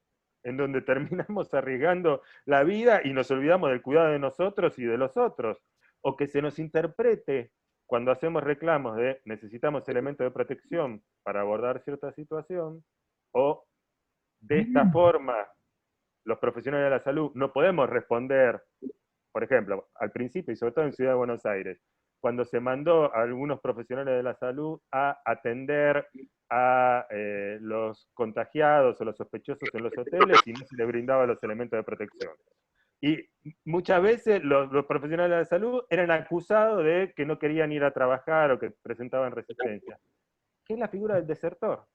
en donde terminamos arriesgando la vida y nos olvidamos del cuidado de nosotros y de los otros, o que se nos interprete cuando hacemos reclamos de necesitamos elementos de protección para abordar cierta situación, o de esta forma los profesionales de la salud no podemos responder, por ejemplo, al principio y sobre todo en Ciudad de Buenos Aires, cuando se mandó a algunos profesionales de la salud a atender a los contagiados o los sospechosos en los hoteles y no se les brindaba los elementos de protección. Y muchas veces los profesionales de la salud eran acusados de que no querían ir a trabajar o que presentaban resistencia. ¿Qué es la figura del desertor?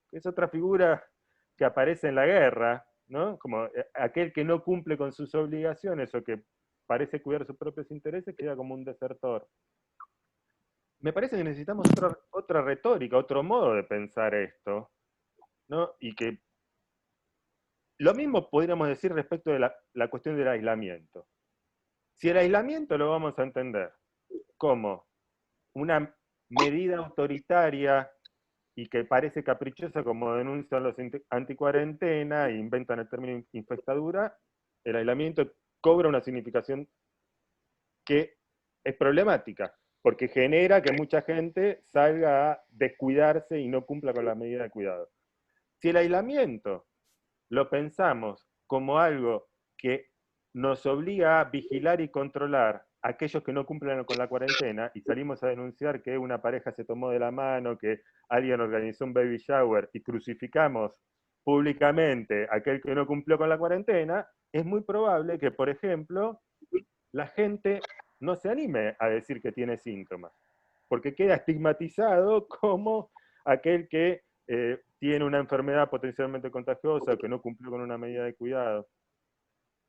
Es otra figura que aparece en la guerra, ¿no? Como aquel que no cumple con sus obligaciones o que parece cuidar sus propios intereses, queda como un desertor. Me parece que necesitamos otra retórica, otro modo de pensar esto, ¿no? Y que lo mismo podríamos decir respecto de la cuestión del aislamiento. Si el aislamiento lo vamos a entender como una medida autoritaria y que parece caprichosa, como denuncian los anticuarentena e inventan el término infestadura, el aislamiento cobra una significación que es problemática, porque genera que mucha gente salga a descuidarse y no cumpla con las medidas de cuidado. Si el aislamiento lo pensamos como algo que nos obliga a vigilar y controlar a aquellos que no cumplen con la cuarentena, y salimos a denunciar que una pareja se tomó de la mano, que alguien organizó un baby shower, y crucificamos públicamente a aquel que no cumplió con la cuarentena, es muy probable que, por ejemplo, la gente no se anime a decir que tiene síntomas, porque queda estigmatizado como aquel que tiene una enfermedad potencialmente contagiosa, que no cumplió con una medida de cuidado.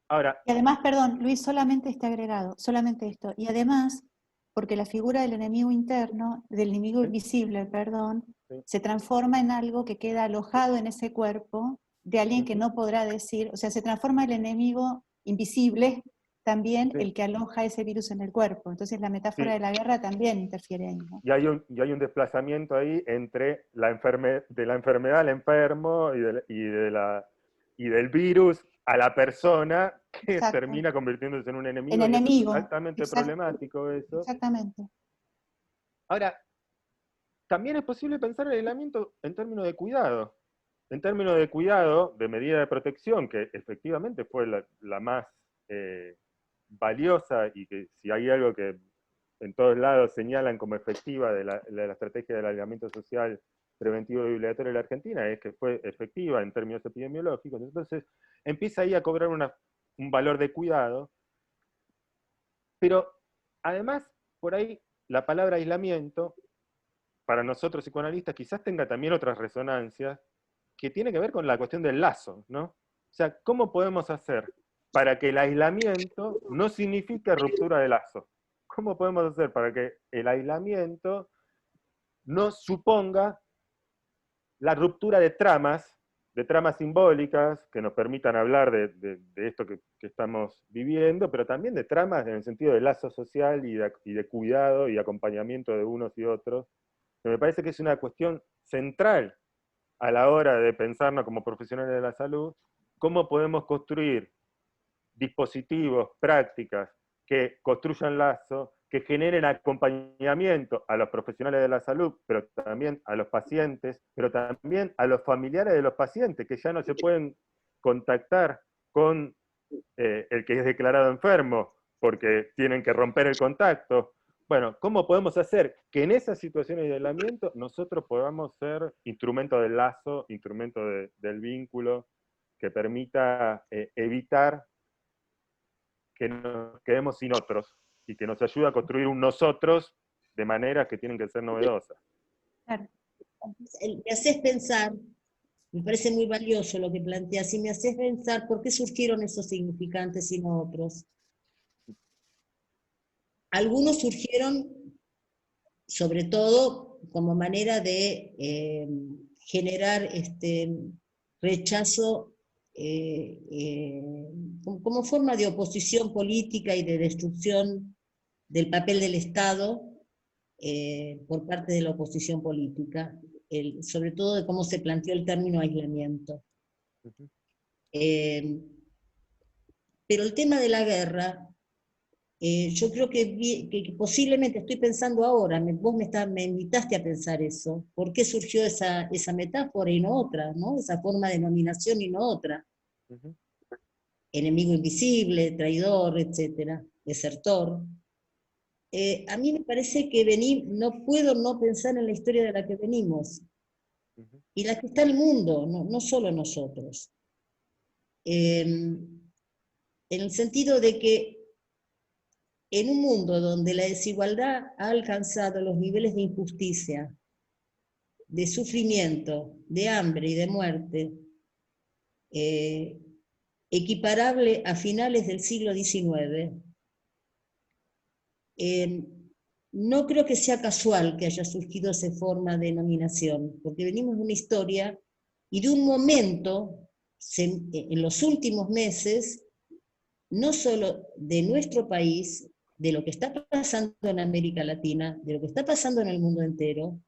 Ahora, Y además, perdón, Luis, solamente este agregado, solamente esto. Y además, porque la figura del enemigo interno, del enemigo invisible, perdón, sí, se transforma en algo que queda alojado en ese cuerpo de alguien que ujú, no podrá decir, o sea, se transforma el enemigo invisible también sí, el que aloja ese virus en el cuerpo. Entonces la metáfora sí. de la guerra también interfiere ahí, ¿no? Y hay un desplazamiento ahí entre de la enfermedad al enfermo y del virus a la persona, que Exacto. termina convirtiéndose en un En enemigo, y es enemigo, altamente problemático eso. exactamente. Ahora, también es posible pensar el aislamiento en términos de cuidado. En términos de cuidado, de medida de protección, que efectivamente fue la más valiosa, y que si hay algo que en todos lados señalan como efectiva de la estrategia del aislamiento social preventivo y obligatorio de la Argentina, es que fue efectiva en términos epidemiológicos. Entonces empieza ahí a cobrar un valor de cuidado, pero además por ahí la palabra aislamiento, para nosotros psicoanalistas, quizás tenga también otras resonancias que tiene que ver con la cuestión del lazo, ¿no? O sea, ¿cómo podemos hacer para que el aislamiento no signifique ruptura de lazo? ¿Cómo podemos hacer para que el aislamiento no suponga la ruptura de tramas simbólicas que nos permitan hablar de esto que estamos viviendo, pero también de tramas en el sentido de lazo social y de cuidado y acompañamiento de unos y otros, que me parece que es una cuestión central a la hora de pensarnos como profesionales de la salud, cómo podemos construir dispositivos, prácticas que construyan lazo, que generen acompañamiento a los profesionales de la salud, pero también a los pacientes, pero también a los familiares de los pacientes, que ya no se pueden contactar con el que es declarado enfermo, porque tienen que romper el contacto. Bueno, ¿cómo podemos hacer que en esas situaciones de aislamiento nosotros podamos ser instrumento del lazo, instrumento del vínculo, que permita evitar que nos quedemos sin otros y que nos ayude a construir un nosotros de maneras que tienen que ser novedosas? Claro. Me haces pensar, me parece muy valioso lo que planteas, y me haces pensar por qué surgieron esos significantes y no otros. Algunos surgieron, sobre todo, como manera de generar rechazo, como forma de oposición política y de destrucción del papel del Estado por parte de la oposición política, sobre todo de cómo se planteó el término aislamiento. Uh-huh. Pero el tema de la guerra, yo creo que posiblemente estoy pensando ahora, vos me invitaste a pensar eso, ¿por qué surgió esa metáfora y no otra, ¿no? Esa forma de nominación y no otra? Uh-huh. Enemigo invisible, traidor, etcétera, desertor. A mí me parece que no puedo no pensar en la historia de la que venimos, Uh-huh. y la que está el mundo, no solo nosotros. En el sentido de que en un mundo donde la desigualdad ha alcanzado los niveles de injusticia, de sufrimiento, de hambre y de muerte, equiparable a finales del siglo XIX, no creo que sea casual que haya surgido esa forma de denominación, porque venimos de una historia y de un momento, en los últimos meses, no solo de nuestro país, de lo que está pasando en América Latina, de lo que está pasando en el mundo entero,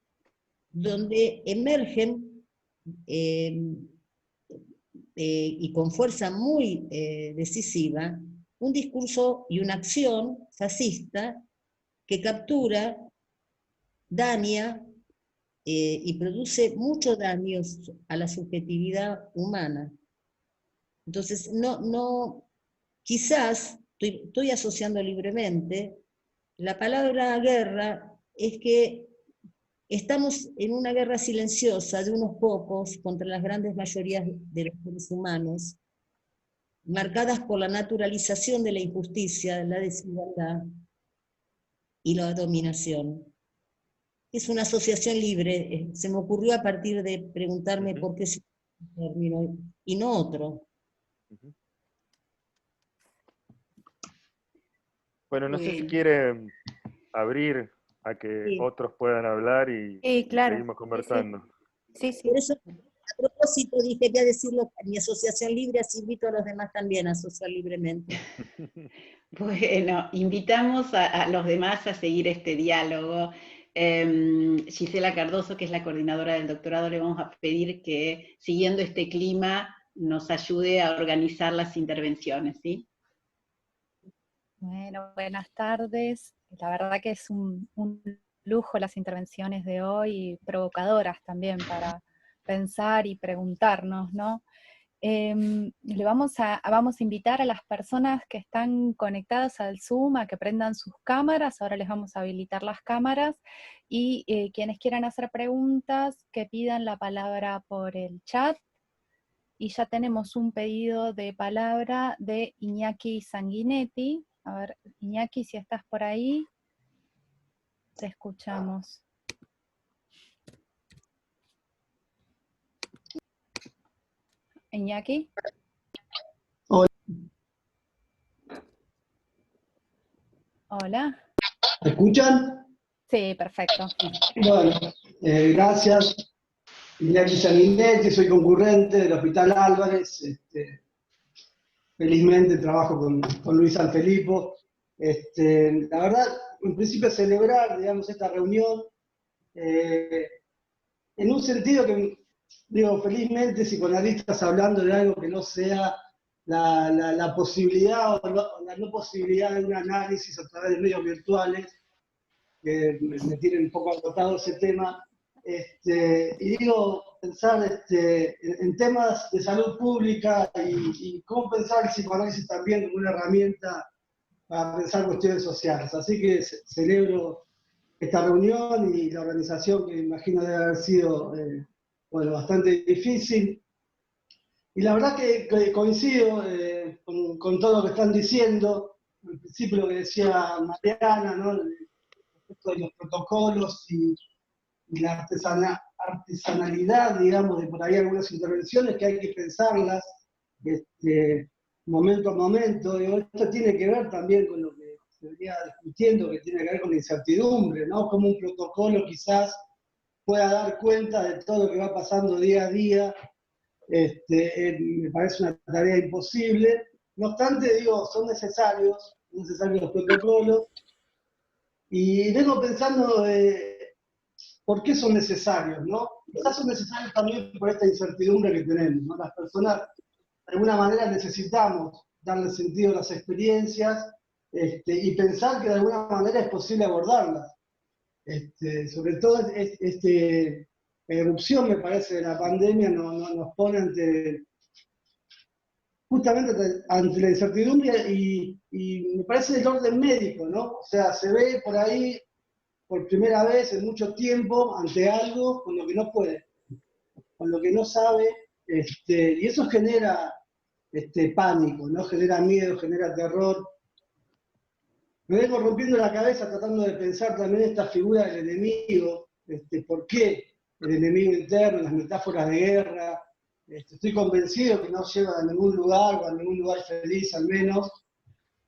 donde emergen y con fuerza muy decisiva un discurso y una acción fascista que captura, daña y produce muchos daños a la subjetividad humana. Entonces, quizás, estoy asociando libremente, la palabra guerra es que estamos en una guerra silenciosa de unos pocos contra las grandes mayorías de los seres humanos, marcadas por la naturalización de la injusticia, la desigualdad y la dominación. Es una asociación libre, se me ocurrió a partir de preguntarme por qué se término y no otro. Bueno, no sé si quiere abrir a que otros puedan hablar y seguimos conversando. Sí. Por eso, a propósito, dije, voy a decirlo a mi asociación libre, así invito a los demás también a asociar libremente. Bueno, invitamos a los demás a seguir este diálogo. Gisela Cardoso, que es la coordinadora del doctorado, le vamos a pedir que, siguiendo este clima, nos ayude a organizar las intervenciones, ¿sí? Bueno, buenas tardes. La verdad que es un lujo las intervenciones de hoy, provocadoras también para pensar y preguntarnos, ¿no? Vamos a invitar a las personas que están conectadas al Zoom a que prendan sus cámaras. Ahora les vamos a habilitar las cámaras, y quienes quieran hacer preguntas, que pidan la palabra por el chat. Y ya tenemos un pedido de palabra de Iñaki Sanguinetti. A ver, Iñaki, si estás por ahí, te escuchamos. Iñaki. Hola. Hola. ¿Me escuchan? Sí, perfecto. Bueno, gracias. Iñaki Sanguinetti, soy concurrente del Hospital Álvarez. Felizmente trabajo con Luis Sanfilippo. La verdad, en principio celebrar, digamos, esta reunión en un sentido que, digo, felizmente psicoanalistas hablando de algo que no sea la posibilidad o la no posibilidad de un análisis a través de medios virtuales, que me tiene un poco agotado ese tema, y digo, pensar en temas de salud pública y cómo pensar el psicoanálisis también como una herramienta para pensar cuestiones sociales. Así que celebro esta reunión y la organización, que imagino debe haber sido bueno, bastante difícil. Y la verdad que coincido con todo lo que están diciendo. Al principio lo que decía Mariana, ¿no? Respecto de los protocolos y la artesanalidad, digamos, de por ahí algunas intervenciones que hay que pensarlas momento a momento. Digo, esto tiene que ver también con lo que se venía discutiendo, que tiene que ver con la incertidumbre, ¿no? Como un protocolo quizás pueda dar cuenta de todo lo que va pasando día a día. Me parece una tarea imposible. No obstante, digo, son necesarios los protocolos. Y vengo pensando por qué son necesarios, ¿no? Quizás son necesarios también por esta incertidumbre que tenemos, ¿no? Las personas, de alguna manera, necesitamos darle sentido a las experiencias y pensar que de alguna manera es posible abordarlas. Sobre todo, la erupción, me parece, de la pandemia nos pone justamente ante la incertidumbre y me parece del orden médico, ¿no? O sea, se ve por ahí por primera vez en mucho tiempo ante algo con lo que no puede, con lo que no sabe, y eso genera pánico, ¿no? Genera miedo, genera terror. Me vengo rompiendo la cabeza tratando de pensar también esta figura del enemigo, por qué el enemigo interno, las metáforas de guerra. Estoy convencido que no lleva a ningún lugar, o a ningún lugar feliz al menos.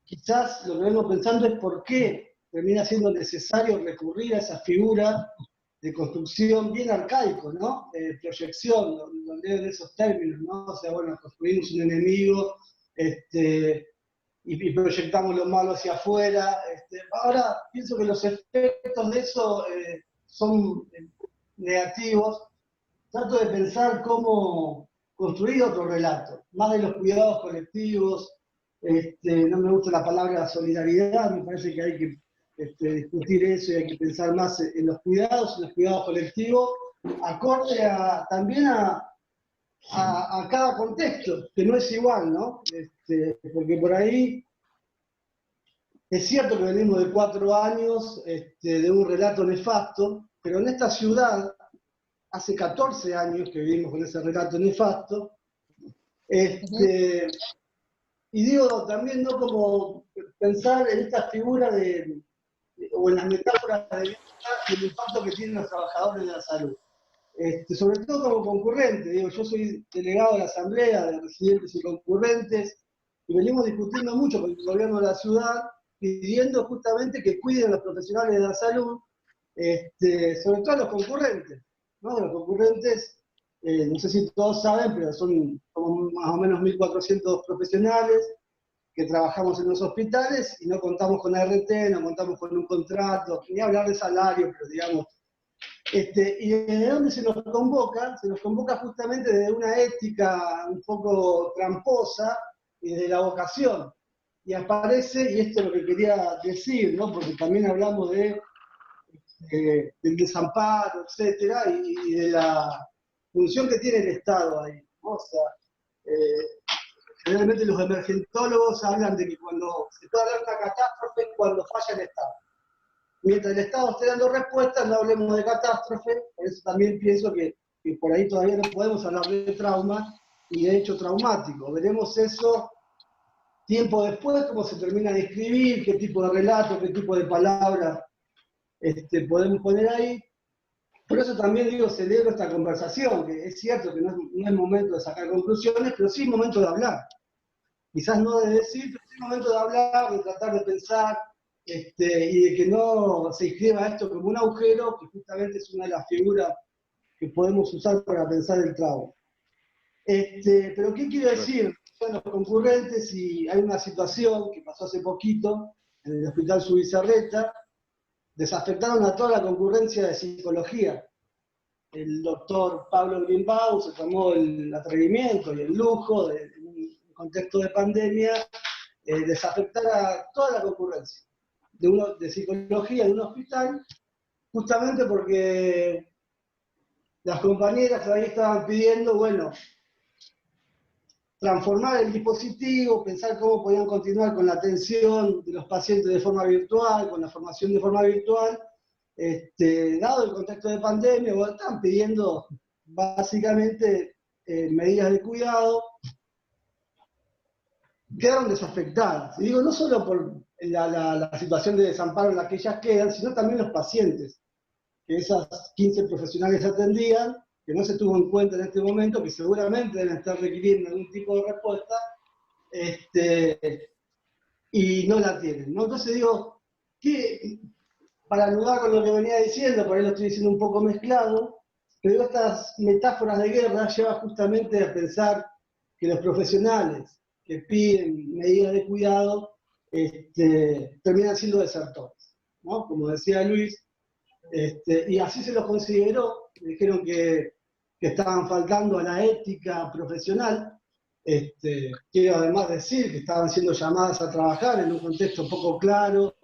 Quizás lo que vengo pensando es por qué termina siendo necesario recurrir a esa figura de construcción bien arcaico, ¿no? Proyección, lo leo en esos términos, ¿no? O sea, bueno, construimos un enemigo y proyectamos lo malo hacia afuera. Ahora pienso que los efectos de eso son negativos, trato de pensar cómo construir otro relato, más de los cuidados colectivos. No me gusta la palabra solidaridad, me parece que hay que discutir eso y hay que pensar más en los cuidados colectivos, acorde también a cada contexto, que no es igual, ¿no? Porque por ahí es cierto que venimos de 4 años de un relato nefasto, pero en esta ciudad, hace 14 años que vivimos con ese relato nefasto, y digo también, ¿no? Como pensar en esta figura o en las metáforas de el impacto que tienen los trabajadores de la salud. Sobre todo como concurrente, digo, yo soy delegado de la Asamblea de Residentes y Concurrentes, y venimos discutiendo mucho con el gobierno de la ciudad, pidiendo justamente que cuiden a los profesionales de la salud, sobre todo a los concurrentes, ¿no? Los concurrentes, no sé si todos saben, pero son como más o menos 1.400 profesionales que trabajamos en los hospitales y no contamos con ART, no contamos con un contrato, ni hablar de salario, pero digamos. ¿Y desde dónde se nos convoca? Se nos convoca justamente desde una ética un poco tramposa y desde la vocación. Y aparece, y esto es lo que quería decir, ¿no? Porque también hablamos del desamparo, etcétera, y de la función que tiene el Estado ahí, ¿no? O sea, generalmente los emergentólogos hablan de que cuando se puede hablar de una catástrofe es cuando falla el Estado. Mientras el Estado esté dando respuestas, no hablemos de catástrofe, por eso también pienso que por ahí todavía no podemos hablar de trauma y de hecho traumático. Veremos eso tiempo después, cómo se termina de escribir, qué tipo de relato, qué tipo de palabras podemos poner ahí. Por eso también digo, celebro esta conversación, que es cierto que no es momento de sacar conclusiones, pero sí es momento de hablar. Quizás no de decir, pero sí es momento de hablar, de tratar de pensar, y de que no se inscriba esto como un agujero, que justamente es una de las figuras que podemos usar para pensar el trauma. Pero ¿qué quiero decir? Son los concurrentes, y hay una situación que pasó hace poquito en el Hospital Zubizarreta, desafectaron a toda la concurrencia de psicología. El doctor Pablo Greenbaum se tomó el atrevimiento y el lujo, en un contexto de pandemia, desafectar a toda la concurrencia de psicología de un hospital, justamente porque las compañeras ahí estaban pidiendo, bueno, transformar el dispositivo, pensar cómo podían continuar con la atención de los pacientes de forma virtual, con la formación de forma virtual, dado el contexto de pandemia. Bueno, están pidiendo básicamente medidas de cuidado, quedaron desafectadas. Y digo, no solo por la situación de desamparo en la que ellas quedan, sino también los pacientes, que esas 15 profesionales atendían, que no se tuvo en cuenta en este momento, que seguramente deben estar requiriendo algún tipo de respuesta, y no la tienen, ¿no? Entonces digo, para anudar con lo que venía diciendo, por ahí lo estoy diciendo un poco mezclado, pero estas metáforas de guerra llevan justamente a pensar que los profesionales que piden medidas de cuidado terminan siendo desertores, ¿no? Como decía Luis, y así se los consideró, dijeron que estaban faltando a la ética profesional. Quiero además decir que estaban siendo llamadas a trabajar en un contexto poco claro.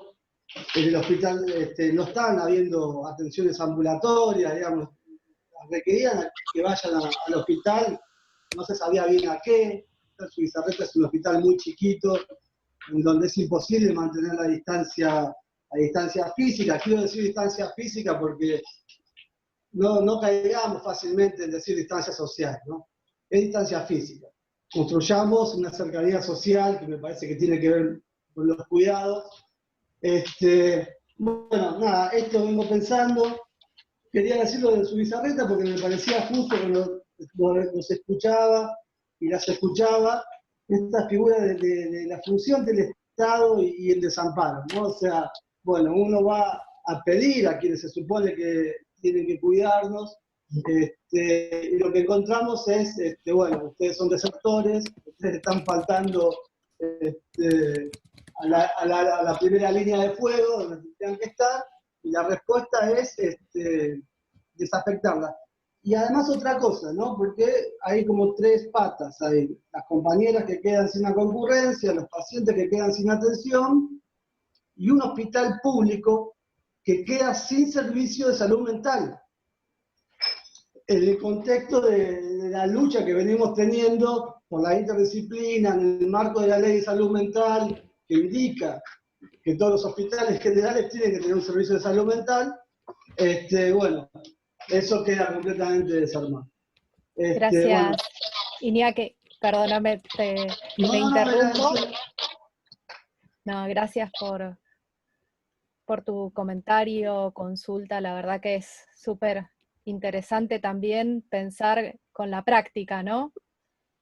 En el hospital no estaban habiendo atenciones ambulatorias, digamos, requerían que vayan al hospital, no se sabía bien a qué. El Zubizarreta es un hospital muy chiquito, en donde es imposible mantener la distancia física. Quiero decir distancia física porque no caigamos fácilmente en decir distancia social, ¿no? Es distancia física. Construyamos una cercanía social que me parece que tiene que ver con los cuidados. Bueno, nada, esto vengo pensando. Quería decirlo de Zubizarreta porque me parecía justo cuando los escuchaba y las escuchaba, esta figura de la función del Estado y el desamparo, ¿no? O sea, bueno, uno va a pedir a quienes se supone que tienen que cuidarnos, y lo que encontramos es, bueno, ustedes son desertores, ustedes están faltando a la primera línea de fuego donde tendrían que estar, y la respuesta es desafectarla. Y además otra cosa, ¿no? Porque hay como 3 patas, hay las compañeras que quedan sin la concurrencia, los pacientes que quedan sin atención, y un hospital público que queda sin servicio de salud mental. En el contexto de la lucha que venimos teniendo por la interdisciplina, en el marco de la ley de salud mental, que indica que todos los hospitales generales tienen que tener un servicio de salud mental, bueno, eso queda completamente desarmado. Gracias, Bueno. Iñaki. Perdóname, te interrumpo. No, gracias por tu comentario, consulta. La verdad que es súper interesante también pensar con la práctica, ¿no?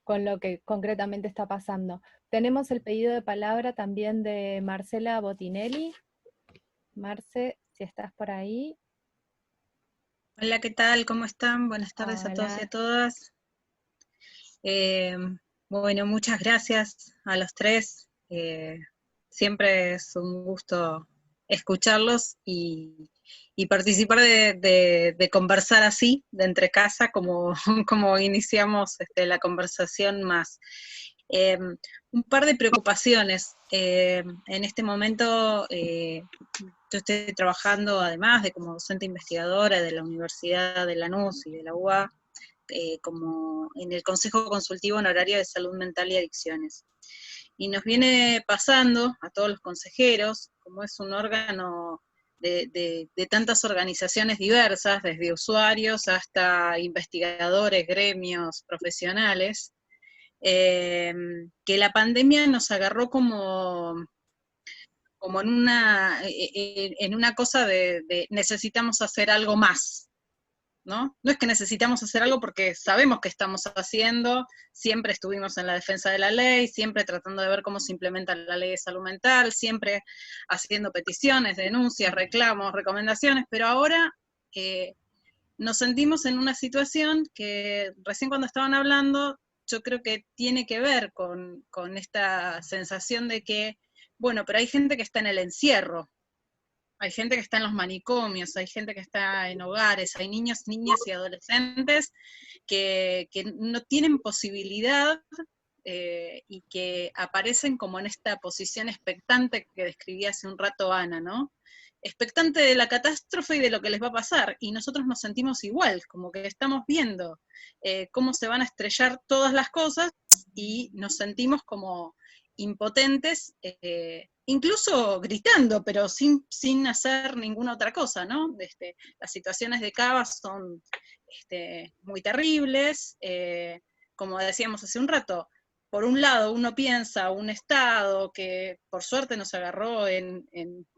Con lo que concretamente está pasando. Tenemos el pedido de palabra también de Marcela Botinelli. Marce, si estás por ahí. Hola, ¿qué tal? ¿Cómo están? Buenas tardes a todos y a todas. Bueno, muchas gracias a los 3. Siempre es un gusto escucharlos y participar de conversar así, de entre casa, como iniciamos la conversación más. Un par de preocupaciones. En este momento yo estoy trabajando, además de como docente investigadora de la Universidad de Lanús y de la UBA, como en el Consejo Consultivo Honorario de Salud Mental y Adicciones. Y nos viene pasando a todos los consejeros, como es un órgano de tantas organizaciones diversas, desde usuarios hasta investigadores, gremios, profesionales, que la pandemia nos agarró como en una cosa de necesitamos hacer algo más, ¿no? No es que necesitamos hacer algo porque sabemos que estamos haciendo, siempre estuvimos en la defensa de la ley, siempre tratando de ver cómo se implementa la ley de salud mental, siempre haciendo peticiones, denuncias, reclamos, recomendaciones, pero ahora nos sentimos en una situación que recién cuando estaban hablando, yo creo que tiene que ver con esta sensación de que, bueno, pero hay gente que está en el encierro, hay gente que está en los manicomios, hay gente que está en hogares, hay niños, niñas y adolescentes que no tienen posibilidad y que aparecen como en esta posición expectante que describía hace un rato Ana, ¿no? Expectante de la catástrofe y de lo que les va a pasar, y nosotros nos sentimos igual, como que estamos viendo cómo se van a estrellar todas las cosas y nos sentimos como impotentes, incluso gritando, pero sin hacer ninguna otra cosa, ¿no? Las situaciones de Cava son muy terribles, como decíamos hace un rato. Por un lado, uno piensa un Estado que por suerte nos agarró en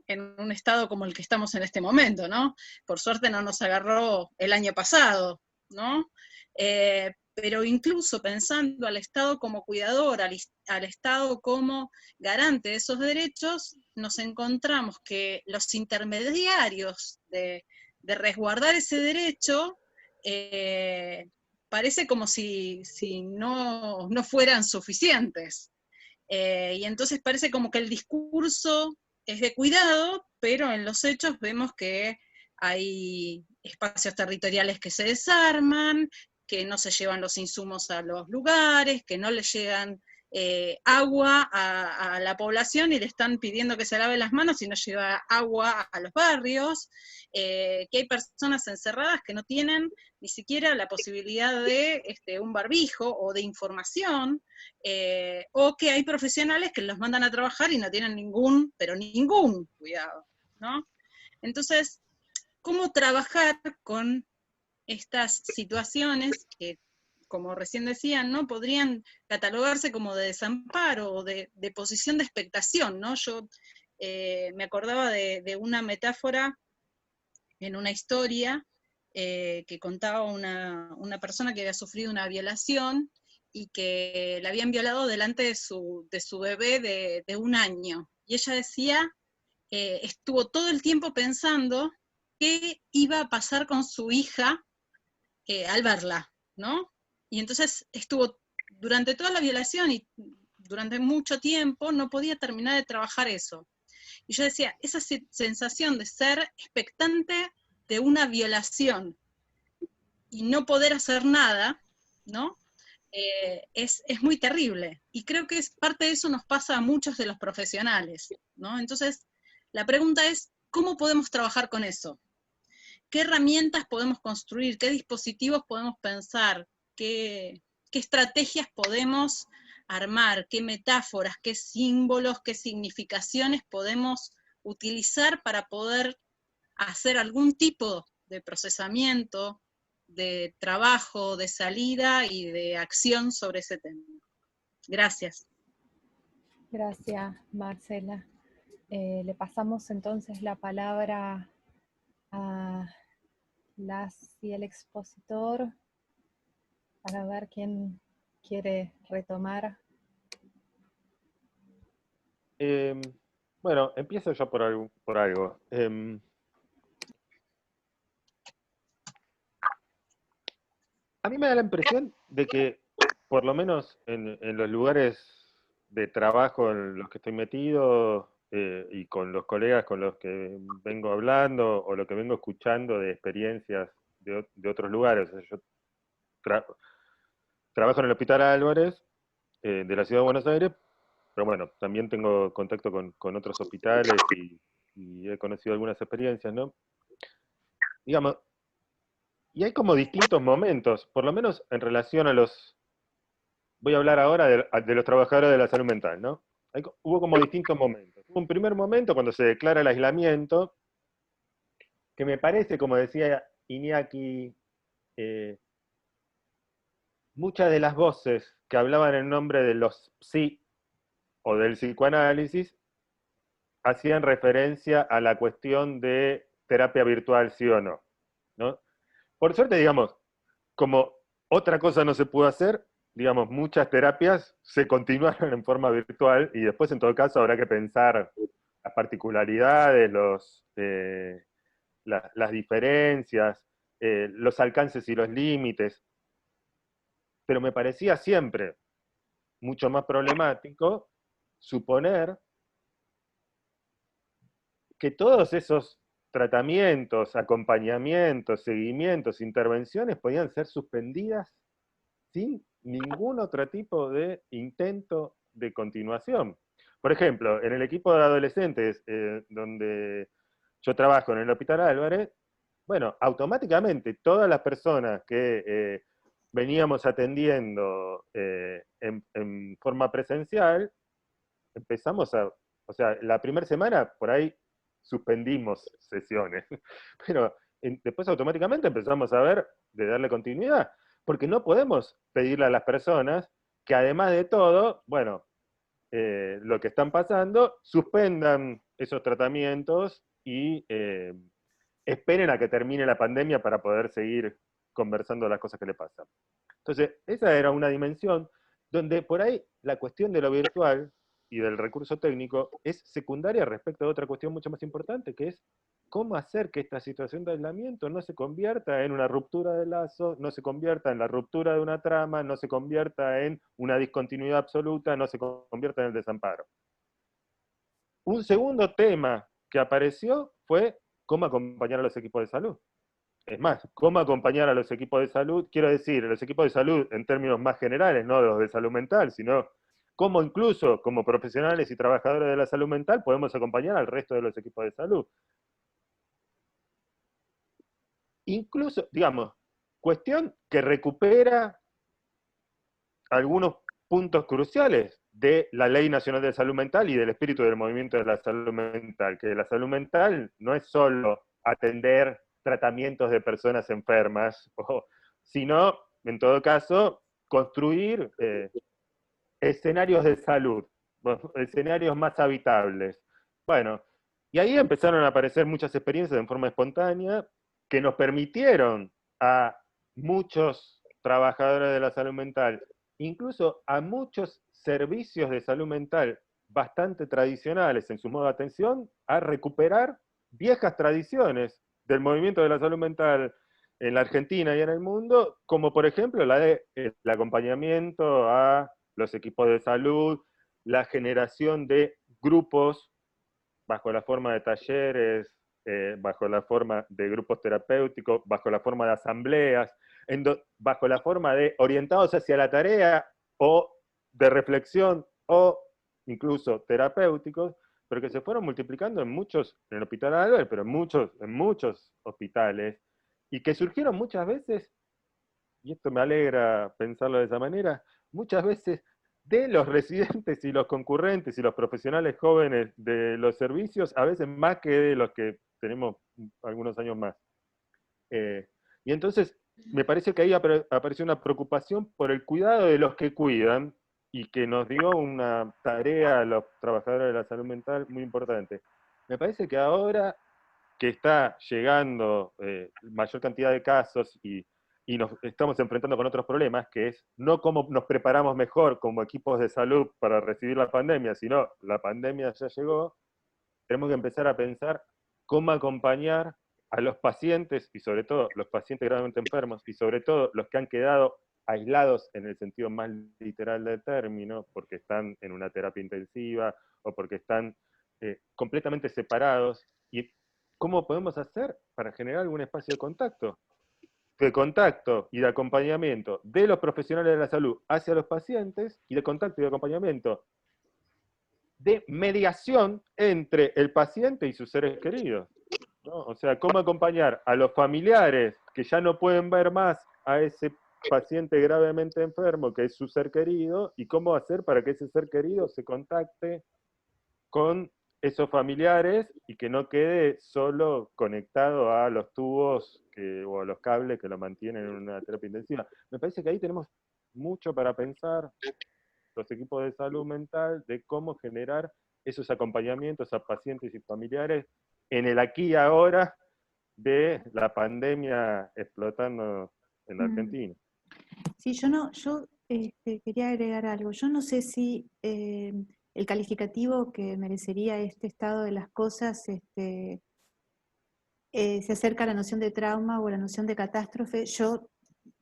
un estado como el que estamos en este momento, ¿no? Por suerte no nos agarró el año pasado, ¿no? Pero incluso pensando al Estado como cuidador, al Estado como garante de esos derechos, nos encontramos que los intermediarios de resguardar ese derecho parece como si no fueran suficientes. Y entonces parece como que el discurso es de cuidado, pero en los hechos vemos que hay espacios territoriales que se desarman, que no se llevan los insumos a los lugares, que no le llegan agua a la población y le están pidiendo que se lave las manos y no lleva agua a los barrios, que hay personas encerradas que no tienen ni siquiera la posibilidad de un barbijo o de información, o que hay profesionales que los mandan a trabajar y no tienen ningún cuidado, ¿no? Entonces, ¿cómo trabajar con estas situaciones que, como recién decían, ¿no? Podrían catalogarse como de desamparo o de posición de expectación, ¿no? Yo me acordaba de una metáfora en una historia que contaba una persona que había sufrido una violación y que la habían violado delante de su bebé de 1 año. Y ella decía, estuvo todo el tiempo pensando qué iba a pasar con su hija al verla, ¿no? Y entonces estuvo durante toda la violación y durante mucho tiempo no podía terminar de trabajar eso. Y yo decía, esa sensación de ser expectante de una violación, no poder hacer nada, ¿no? Es muy terrible. Y creo que parte de eso nos pasa a muchos de los profesionales, ¿no? Entonces, la pregunta es, ¿cómo podemos trabajar con eso? ¿Qué herramientas podemos construir? ¿Qué dispositivos podemos pensar? ¿Qué estrategias podemos armar? ¿Qué metáforas, qué símbolos, qué significaciones podemos utilizar para poder hacer algún tipo de procesamiento, de trabajo, de salida y de acción sobre ese tema? Gracias. Gracias, Marcela. Le pasamos entonces la palabra a Las y el expositor para ver quién quiere retomar. Bueno, empiezo yo por algo. A mí me da la impresión de que, por lo menos en los lugares de trabajo en los que estoy metido, y con los colegas con los que vengo hablando, o lo que vengo escuchando de experiencias de otros lugares. O sea, yo trabajo en el Hospital Álvarez, de la Ciudad de Buenos Aires, pero bueno, también tengo contacto con otros hospitales y he conocido algunas experiencias, ¿no? Digamos, y hay como distintos momentos, por lo menos en relación a los... Voy a hablar ahora de los trabajadores de la salud mental, ¿no? Hubo como distintos momentos. Hubo un primer momento cuando se declara el aislamiento, que me parece, como decía Iñaki, muchas de las voces que hablaban en nombre de los psi o del psicoanálisis hacían referencia a la cuestión de terapia virtual, sí o no, ¿no? Por suerte, digamos, como otra cosa no se pudo hacer, digamos, muchas terapias se continuaron en forma virtual y después, en todo caso, habrá que pensar las particularidades, las diferencias, los alcances y los límites. Pero me parecía siempre mucho más problemático suponer que todos esos tratamientos, acompañamientos, seguimientos, intervenciones podían ser suspendidas sin ningún otro tipo de intento de continuación. Por ejemplo, en el equipo de adolescentes, donde yo trabajo en el Hospital Álvarez, bueno, automáticamente todas las personas que veníamos atendiendo en forma presencial, empezamos o sea, la primera semana por ahí suspendimos sesiones, pero después automáticamente empezamos a ver de darle continuidad, porque no podemos pedirle a las personas que además de todo, bueno, lo que están pasando, suspendan esos tratamientos y esperen a que termine la pandemia para poder seguir conversando las cosas que le pasan. Entonces, esa era una dimensión donde por ahí la cuestión de lo virtual y del recurso técnico es secundaria respecto a otra cuestión mucho más importante, que es cómo hacer que esta situación de aislamiento no se convierta en una ruptura de lazo, no se convierta en la ruptura de una trama, no se convierta en una discontinuidad absoluta, no se convierta en el desamparo. Un segundo tema que apareció fue cómo acompañar a los equipos de salud. Es más, cómo acompañar a los equipos de salud, quiero decir, a los equipos de salud en términos más generales, no los de salud mental, sino cómo incluso como profesionales y trabajadores de la salud mental podemos acompañar al resto de los equipos de salud. Incluso, digamos, cuestión que recupera algunos puntos cruciales de la Ley Nacional de Salud Mental y del espíritu del movimiento de la salud mental, que la salud mental no es solo atender tratamientos de personas enfermas, sino, en todo caso, construir escenarios de salud, escenarios más habitables. Bueno, y ahí empezaron a aparecer muchas experiencias en forma espontánea que nos permitieron a muchos trabajadores de la salud mental, incluso a muchos servicios de salud mental bastante tradicionales en su modo de atención, a recuperar viejas tradiciones del movimiento de la salud mental en la Argentina y en el mundo, como por ejemplo la de el acompañamiento a los equipos de salud, la generación de grupos bajo la forma de talleres bajo la forma de grupos terapéuticos, bajo la forma de asambleas, bajo la forma de orientados hacia la tarea o de reflexión o incluso terapéuticos, pero que se fueron multiplicando en el Hospital Albert, pero en muchos hospitales, y que surgieron muchas veces, y esto me alegra pensarlo de esa manera, muchas veces de los residentes y los concurrentes y los profesionales jóvenes de los servicios, a veces más que de los que tenemos algunos años más. Y entonces, me parece que ahí apareció una preocupación por el cuidado de los que cuidan, y que nos dio una tarea a los trabajadores de la salud mental muy importante. Me parece que ahora que está llegando mayor cantidad de casos y nos estamos enfrentando con otros problemas, que es no cómo nos preparamos mejor como equipos de salud para recibir la pandemia, sino la pandemia ya llegó, tenemos que empezar a pensar cómo acompañar a los pacientes, y sobre todo los pacientes gravemente enfermos, y sobre todo los que han quedado aislados en el sentido más literal del término, porque están en una terapia intensiva, o porque están completamente separados, y cómo podemos hacer para generar algún espacio de contacto y de acompañamiento de los profesionales de la salud hacia los pacientes, y de contacto y de acompañamiento de mediación entre el paciente y sus seres queridos, ¿no? O sea, cómo acompañar a los familiares que ya no pueden ver más a ese paciente gravemente enfermo, que es su ser querido, y cómo hacer para que ese ser querido se contacte con esos familiares y que no quede solo conectado a los tubos o a los cables que lo mantienen en una terapia intensiva. Me parece que ahí tenemos mucho para pensar, los equipos de salud mental, de cómo generar esos acompañamientos a pacientes y familiares en el aquí y ahora de la pandemia explotando en la Argentina. Sí, yo quería agregar algo. Yo no sé si el calificativo que merecería este estado de las cosas se acerca a la noción de trauma o a la noción de catástrofe. Yo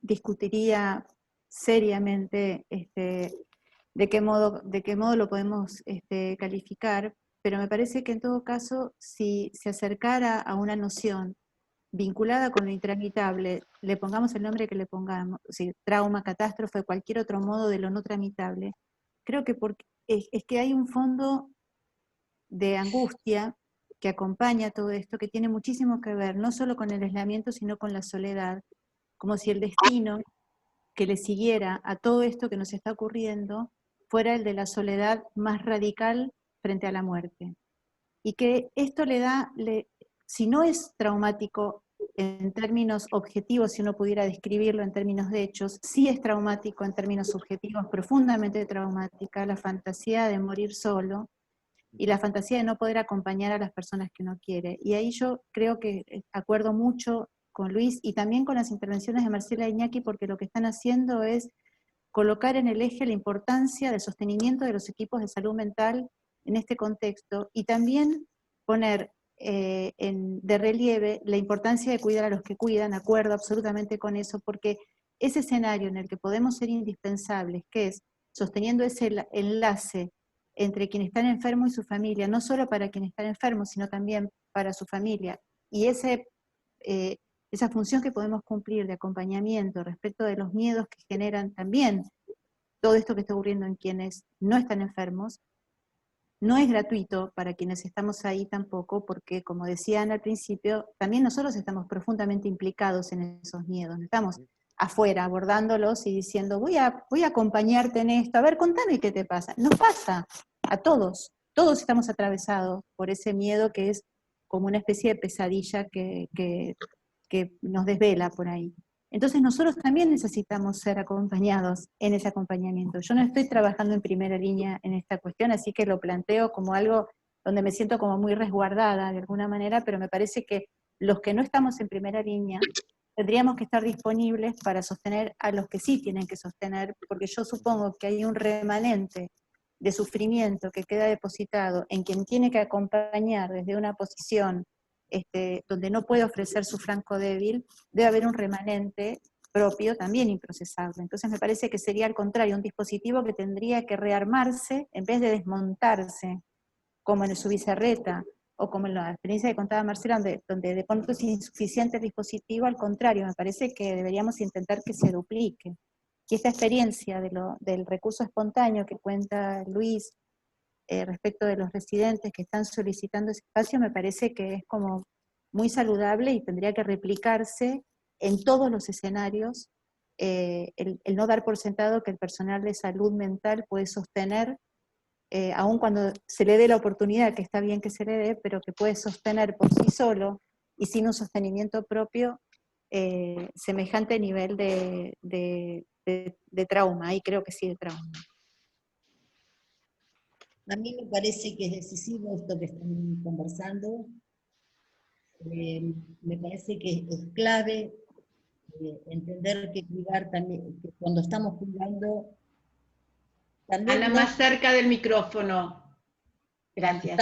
discutiría seriamente de qué modo lo podemos calificar, pero me parece que en todo caso, si se acercara a una noción vinculada con lo intramitable, le pongamos el nombre que le pongamos, si trauma, catástrofe, cualquier otro modo de lo no tramitable, creo que es que hay un fondo de angustia que acompaña todo esto, que tiene muchísimo que ver, no solo con el aislamiento, sino con la soledad, como si el destino que le siguiera a todo esto que nos está ocurriendo fuera el de la soledad más radical frente a la muerte. Y que esto si no es traumático en términos objetivos, si uno pudiera describirlo en términos de hechos, sí es traumático en términos subjetivos, profundamente traumática, la fantasía de morir solo y la fantasía de no poder acompañar a las personas que uno quiere. Y ahí yo creo que acuerdo mucho con Luis y también con las intervenciones de Marcela Iñaki, porque lo que están haciendo es colocar en el eje la importancia del sostenimiento de los equipos de salud mental en este contexto, y también poner de relieve la importancia de cuidar a los que cuidan, acuerdo absolutamente con eso, porque ese escenario en el que podemos ser indispensables, que es sosteniendo ese enlace entre quien está enfermo y su familia, no solo para quien está enfermo, sino también para su familia, y esa función que podemos cumplir de acompañamiento respecto de los miedos que generan también todo esto que está ocurriendo en quienes no están enfermos, no es gratuito para quienes estamos ahí tampoco, porque como decían al principio, también nosotros estamos profundamente implicados en esos miedos, no estamos afuera abordándolos y diciendo voy a acompañarte en esto, a ver, contame qué te pasa. Nos pasa a todos estamos atravesados por ese miedo que es como una especie de pesadilla que nos desvela por ahí. Entonces nosotros también necesitamos ser acompañados en ese acompañamiento. Yo no estoy trabajando en primera línea en esta cuestión, así que lo planteo como algo donde me siento como muy resguardada de alguna manera, pero me parece que los que no estamos en primera línea tendríamos que estar disponibles para sostener a los que sí tienen que sostener, porque yo supongo que hay un remanente de sufrimiento que queda depositado en quien tiene que acompañar desde una posición donde no puede ofrecer su franco débil, debe haber un remanente propio también improcesable. Entonces me parece que sería al contrario, un dispositivo que tendría que rearmarse en vez de desmontarse, como en el Subizarreta, o como la experiencia que contaba Marcela, donde de pronto es insuficiente el dispositivo, al contrario, me parece que deberíamos intentar que se duplique. Y esta experiencia del recurso espontáneo que cuenta Luis respecto de los residentes que están solicitando ese espacio, me parece que es como muy saludable y tendría que replicarse en todos los escenarios, el no dar por sentado que el personal de salud mental puede sostener, aun cuando se le dé la oportunidad, que está bien que se le dé, pero que puede sostener por sí solo y sin un sostenimiento propio semejante nivel de trauma, y creo que sí de trauma. A mí me parece que es decisivo esto que están conversando. Me parece que es clave entender que cuidar también, que cuando estamos cuidando, también Ana, más cerca del micrófono. Gracias.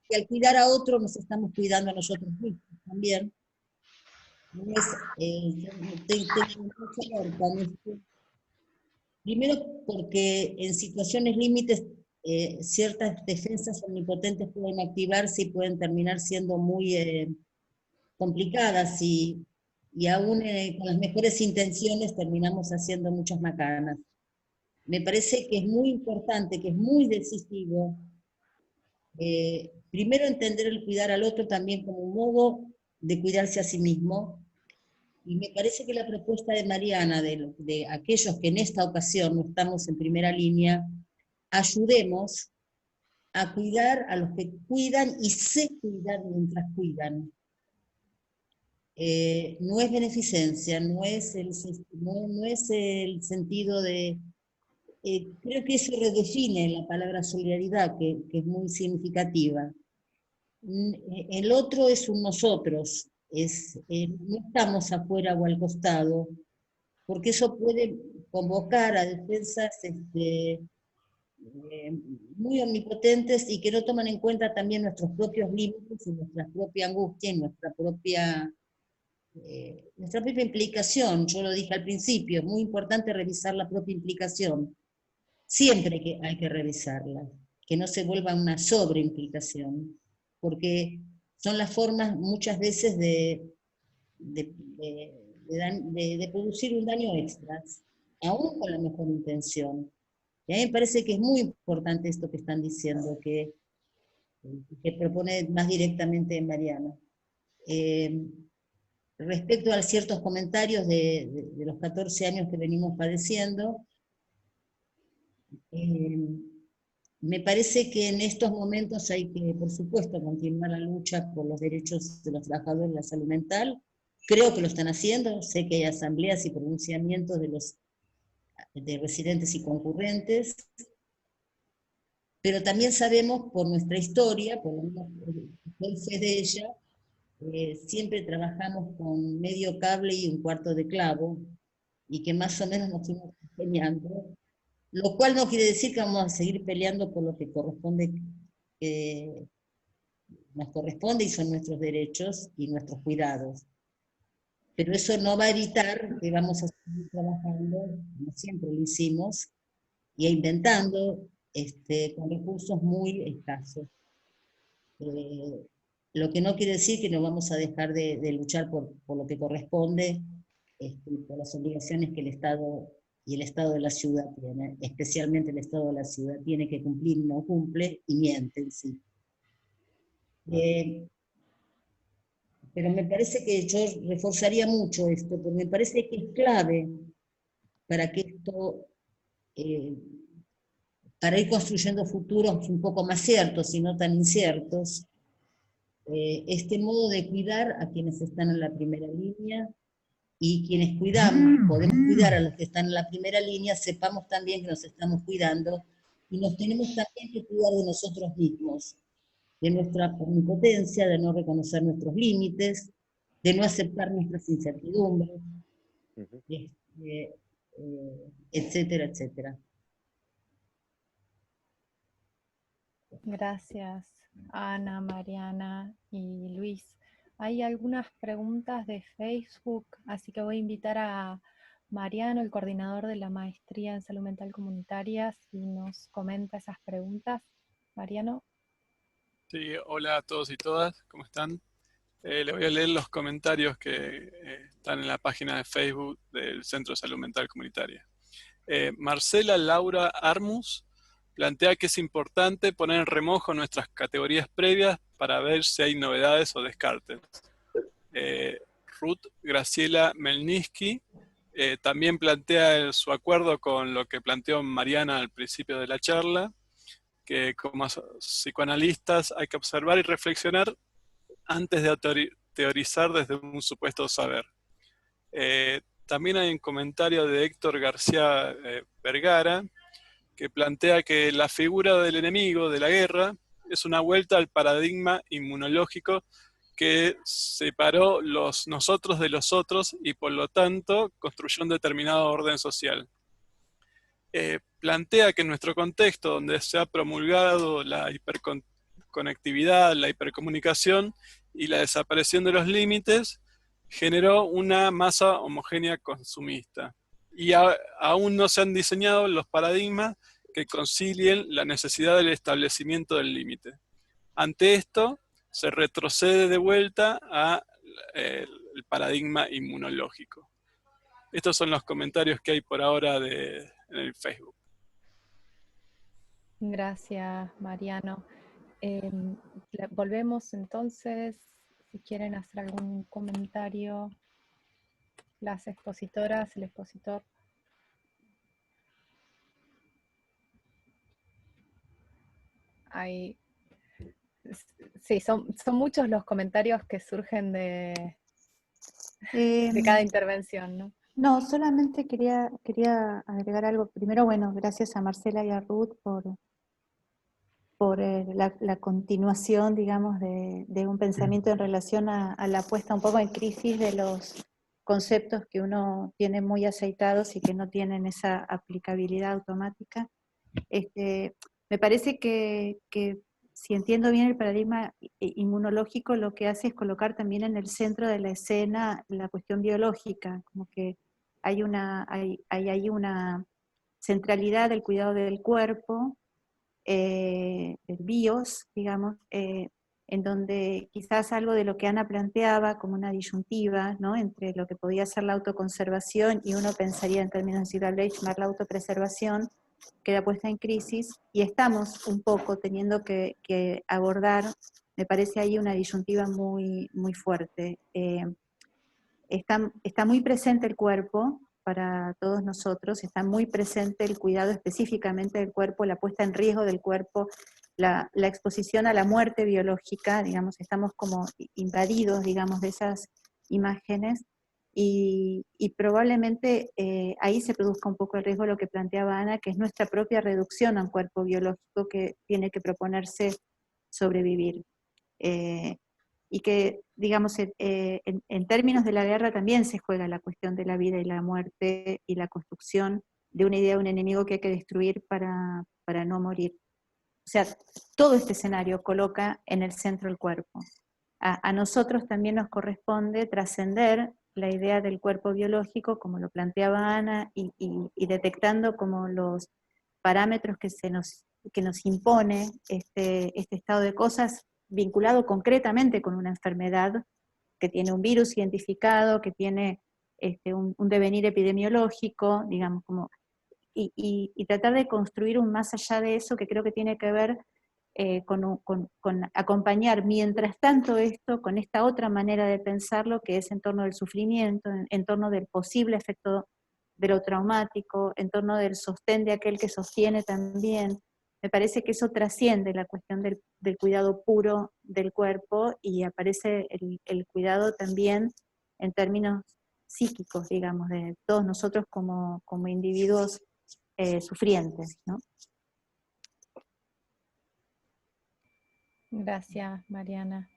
que al cuidar a otro nos estamos cuidando a nosotros mismos también. No es, tengo mucho que ver con esto. Primero porque en situaciones límites ciertas defensas omnipotentes pueden activarse y pueden terminar siendo muy complicadas y aún con las mejores intenciones terminamos haciendo muchas macanas. Me parece que es muy importante, que es muy decisivo, primero entender el cuidar al otro también como un modo de cuidarse a sí mismo, y me parece que la propuesta de Mariana, de aquellos que en esta ocasión no estamos en primera línea, ayudemos a cuidar a los que cuidan y se cuidan mientras cuidan. No es beneficencia, no es el sentido de... creo que eso redefine la palabra solidaridad, que es muy significativa. El otro es un nosotros, no estamos afuera o al costado, porque eso puede convocar a defensas muy omnipotentes y que no toman en cuenta también nuestros propios límites y nuestra propia angustia y nuestra propia implicación. Yo lo dije al principio, es muy importante revisar la propia implicación. Siempre que hay que revisarla, que no se vuelva una sobreimplicación, porque son las formas muchas veces de producir un daño extra, aún con la mejor intención. Y a mí me parece que es muy importante esto que están diciendo, que propone más directamente Mariana. Respecto a ciertos comentarios de los 14 años que venimos padeciendo, me parece que en estos momentos hay que, por supuesto, continuar la lucha por los derechos de los trabajadores de la salud mental. Creo que lo están haciendo, sé que hay asambleas y pronunciamientos de residentes y concurrentes, pero también sabemos por nuestra historia, por lo menos doy fe de ella, siempre trabajamos con medio cable y un cuarto de clavo, y que más o menos nos fuimos empeñando, lo cual no quiere decir que vamos a seguir peleando por lo que nos corresponde y son nuestros derechos y nuestros cuidados. Pero eso no va a evitar que vamos a seguir trabajando, como siempre lo hicimos, y intentando con recursos muy escasos. Lo que no quiere decir que no vamos a dejar de luchar por lo que corresponde, por las obligaciones que el Estado y el Estado de la ciudad tiene, especialmente el Estado de la ciudad tiene que cumplir, no cumple y miente en sí. Pero me parece que yo reforzaría mucho esto, porque me parece que es clave para que esto, para ir construyendo futuros un poco más ciertos y no tan inciertos, este modo de cuidar a quienes están en la primera línea, y quienes cuidamos, podemos cuidar a los que están en la primera línea, sepamos también que nos estamos cuidando, y nos tenemos también que cuidar de nosotros mismos, de nuestra omnipotencia, de no reconocer nuestros límites, de no aceptar nuestras incertidumbres, etcétera, etcétera. Gracias, Ana, Mariana y Luis. Hay algunas preguntas de Facebook, así que voy a invitar a Mariano, el coordinador de la Maestría en Salud Mental Comunitaria, si nos comenta esas preguntas. Mariano. Sí, hola a todos y todas, ¿cómo están? Les voy a leer los comentarios que están en la página de Facebook del Centro de Salud Mental Comunitaria. Marcela Laura Armus plantea que es importante poner en remojo nuestras categorías previas para ver si hay novedades o descartes. Ruth Graciela Melniski también plantea su acuerdo con lo que planteó Mariana al principio de la charla, que como psicoanalistas hay que observar y reflexionar antes de teorizar desde un supuesto saber. También hay un comentario de Héctor García Vergara, que plantea que la figura del enemigo de la guerra es una vuelta al paradigma inmunológico que separó los nosotros de los otros y por lo tanto construyó un determinado orden social. Plantea que en nuestro contexto, donde se ha promulgado la hiperconectividad, la hipercomunicación y la desaparición de los límites, generó una masa homogénea consumista. Y aún no se han diseñado los paradigmas que concilien la necesidad del establecimiento del límite. Ante esto, se retrocede de vuelta al paradigma inmunológico. Estos son los comentarios que hay por ahora en el Facebook. Gracias, Mariano. Volvemos entonces, si quieren hacer algún comentario, las expositoras, el expositor. Sí, son muchos los comentarios que surgen de cada intervención, ¿no? No, solamente quería agregar algo. Primero, bueno, gracias a Marcela y a Ruth por la continuación, digamos, de un pensamiento en relación a la puesta un poco en crisis de los conceptos que uno tiene muy aceitados y que no tienen esa aplicabilidad automática. Me parece que si entiendo bien el paradigma inmunológico, lo que hace es colocar también en el centro de la escena la cuestión biológica, como que hay una centralidad del cuidado del cuerpo, del BIOS, digamos, en donde quizás algo de lo que Ana planteaba como una disyuntiva, ¿no?, entre lo que podía ser la autoconservación y uno pensaría en términos de Silva Bleichmar la autopreservación, queda puesta en crisis, y estamos un poco teniendo que abordar, me parece ahí una disyuntiva muy, muy fuerte. Está muy presente el cuerpo para todos nosotros, está muy presente el cuidado específicamente del cuerpo, la puesta en riesgo del cuerpo, la exposición a la muerte biológica, digamos, estamos como invadidos, digamos, de esas imágenes, y probablemente ahí se produzca un poco el riesgo de lo que planteaba Ana, que es nuestra propia reducción a un cuerpo biológico que tiene que proponerse sobrevivir. Y que, digamos, en términos de la guerra también se juega la cuestión de la vida y la muerte y la construcción de una idea de un enemigo que hay que destruir para no morir. O sea, todo este escenario coloca en el centro el cuerpo. A nosotros también nos corresponde trascender la idea del cuerpo biológico, como lo planteaba Ana, y detectando como los parámetros que nos impone este estado de cosas, vinculado concretamente con una enfermedad que tiene un virus identificado, que tiene un devenir epidemiológico, digamos, y tratar de construir un más allá de eso, que creo que tiene que ver con acompañar mientras tanto esto con esta otra manera de pensarlo, que es en torno del sufrimiento, en torno del posible efecto de lo traumático, en torno del sostén de aquel que sostiene también. Me parece que eso trasciende la cuestión del cuidado puro del cuerpo, y aparece el cuidado también en términos psíquicos, digamos, de todos nosotros como individuos sufrientes, ¿no? Gracias, Mariana.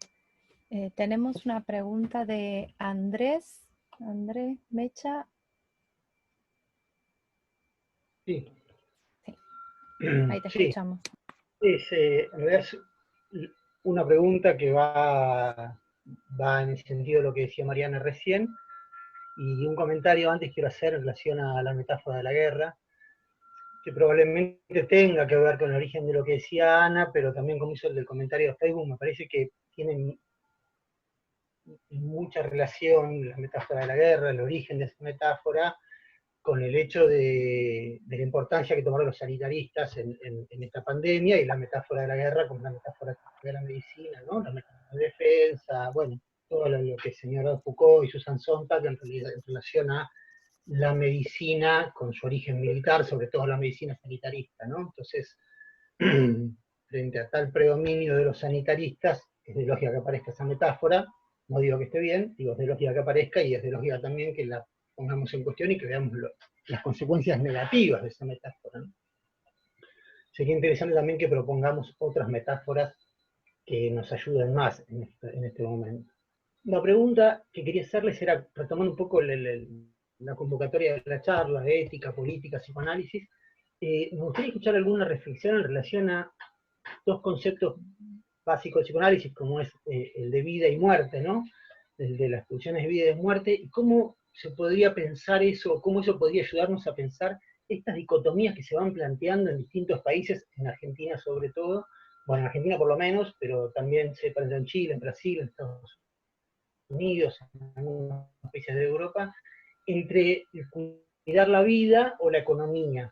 Tenemos una pregunta de Andrés Mecha. Sí. Sí. Ahí te escuchamos. En realidad es una pregunta que va en el sentido de lo que decía Mariana recién, y un comentario antes quiero hacer en relación a la metáfora de la guerra. que probablemente tenga que ver con el origen de lo que decía Ana, pero también como hizo el del comentario de Facebook, me parece que tienen mucha relación la metáfora de la guerra, el origen de esa metáfora, con el hecho de la importancia que tomaron los sanitaristas en esta pandemia, y la metáfora de la guerra como una metáfora de la medicina, ¿no? La metáfora de defensa, bueno, todo lo que señaló Foucault y Susan Sontag en relación a la medicina con su origen militar, sobre todo la medicina sanitarista, ¿no? Entonces, frente a tal predominio de los sanitaristas, es de lógica que aparezca esa metáfora. No digo que esté bien, digo es de lógica que aparezca, y es de lógica también que la pongamos en cuestión y que veamos las consecuencias negativas de esa metáfora, ¿no? Sería interesante también que propongamos otras metáforas que nos ayuden más en este momento. La pregunta que quería hacerles era, retomando un poco la convocatoria de la charla de ética, política, psicoanálisis, me gustaría escuchar alguna reflexión en relación a dos conceptos básicos de psicoanálisis, como es el de vida y muerte, ¿no? El de las pulsiones de vida y de muerte, y cómo se podría pensar eso, cómo eso podría ayudarnos a pensar estas dicotomías que se van planteando en distintos países, en Argentina sobre todo, bueno, en Argentina por lo menos, pero también se plantea en Chile, en Brasil, en Estados Unidos, en algunos países de Europa, entre cuidar la vida o la economía.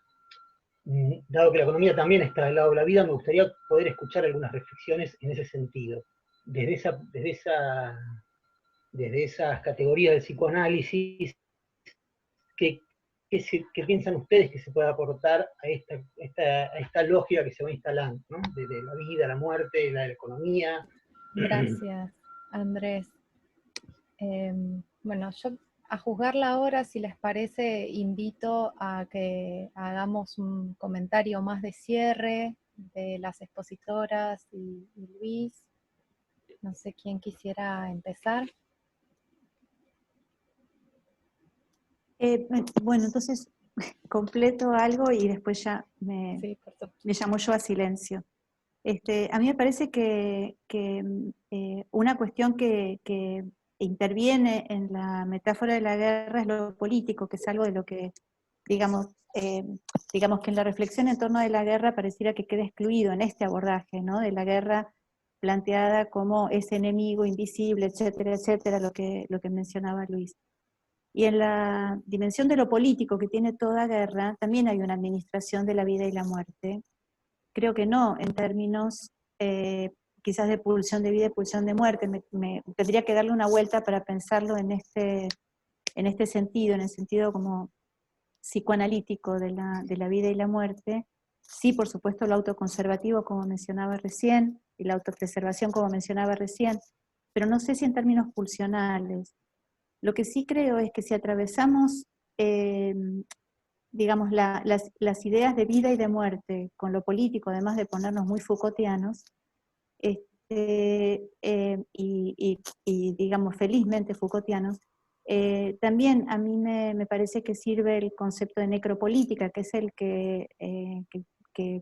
Dado que la economía también está del lado de la vida, me gustaría poder escuchar algunas reflexiones en ese sentido. Desde esas categorías del psicoanálisis, ¿qué piensan ustedes que se puede aportar a esta lógica que se va instalando, ¿no? De la vida, la muerte, la economía? Gracias, Andrés. Bueno, yo a juzgarla ahora, si les parece, invito a que hagamos un comentario más de cierre de las expositoras y Luis. No sé quién quisiera empezar. Bueno, entonces completo algo y después ya me llamo yo a silencio. A mí me parece que una cuestión que interviene en la metáfora de la guerra es lo político, que es algo de lo que, digamos que en la reflexión en torno de la guerra pareciera que queda excluido en este abordaje, ¿no? De la guerra planteada como ese enemigo invisible, etcétera, lo que mencionaba Luis. Y en la dimensión de lo político que tiene toda guerra, también hay una administración de la vida y la muerte. Creo que no en términos quizás de pulsión de vida y pulsión de muerte. Tendría que darle una vuelta para pensarlo en este sentido, en el sentido como psicoanalítico de la vida y la muerte. Sí, por supuesto, lo autoconservativo, como mencionaba recién, y la autopreservación, como mencionaba recién, pero no sé si en términos pulsionales. Lo que sí creo es que si atravesamos, digamos, las ideas de vida y de muerte con lo político, además de ponernos muy Foucaultianos, y digamos, felizmente Foucaultianos, también a mí me parece que sirve el concepto de necropolítica, que es el que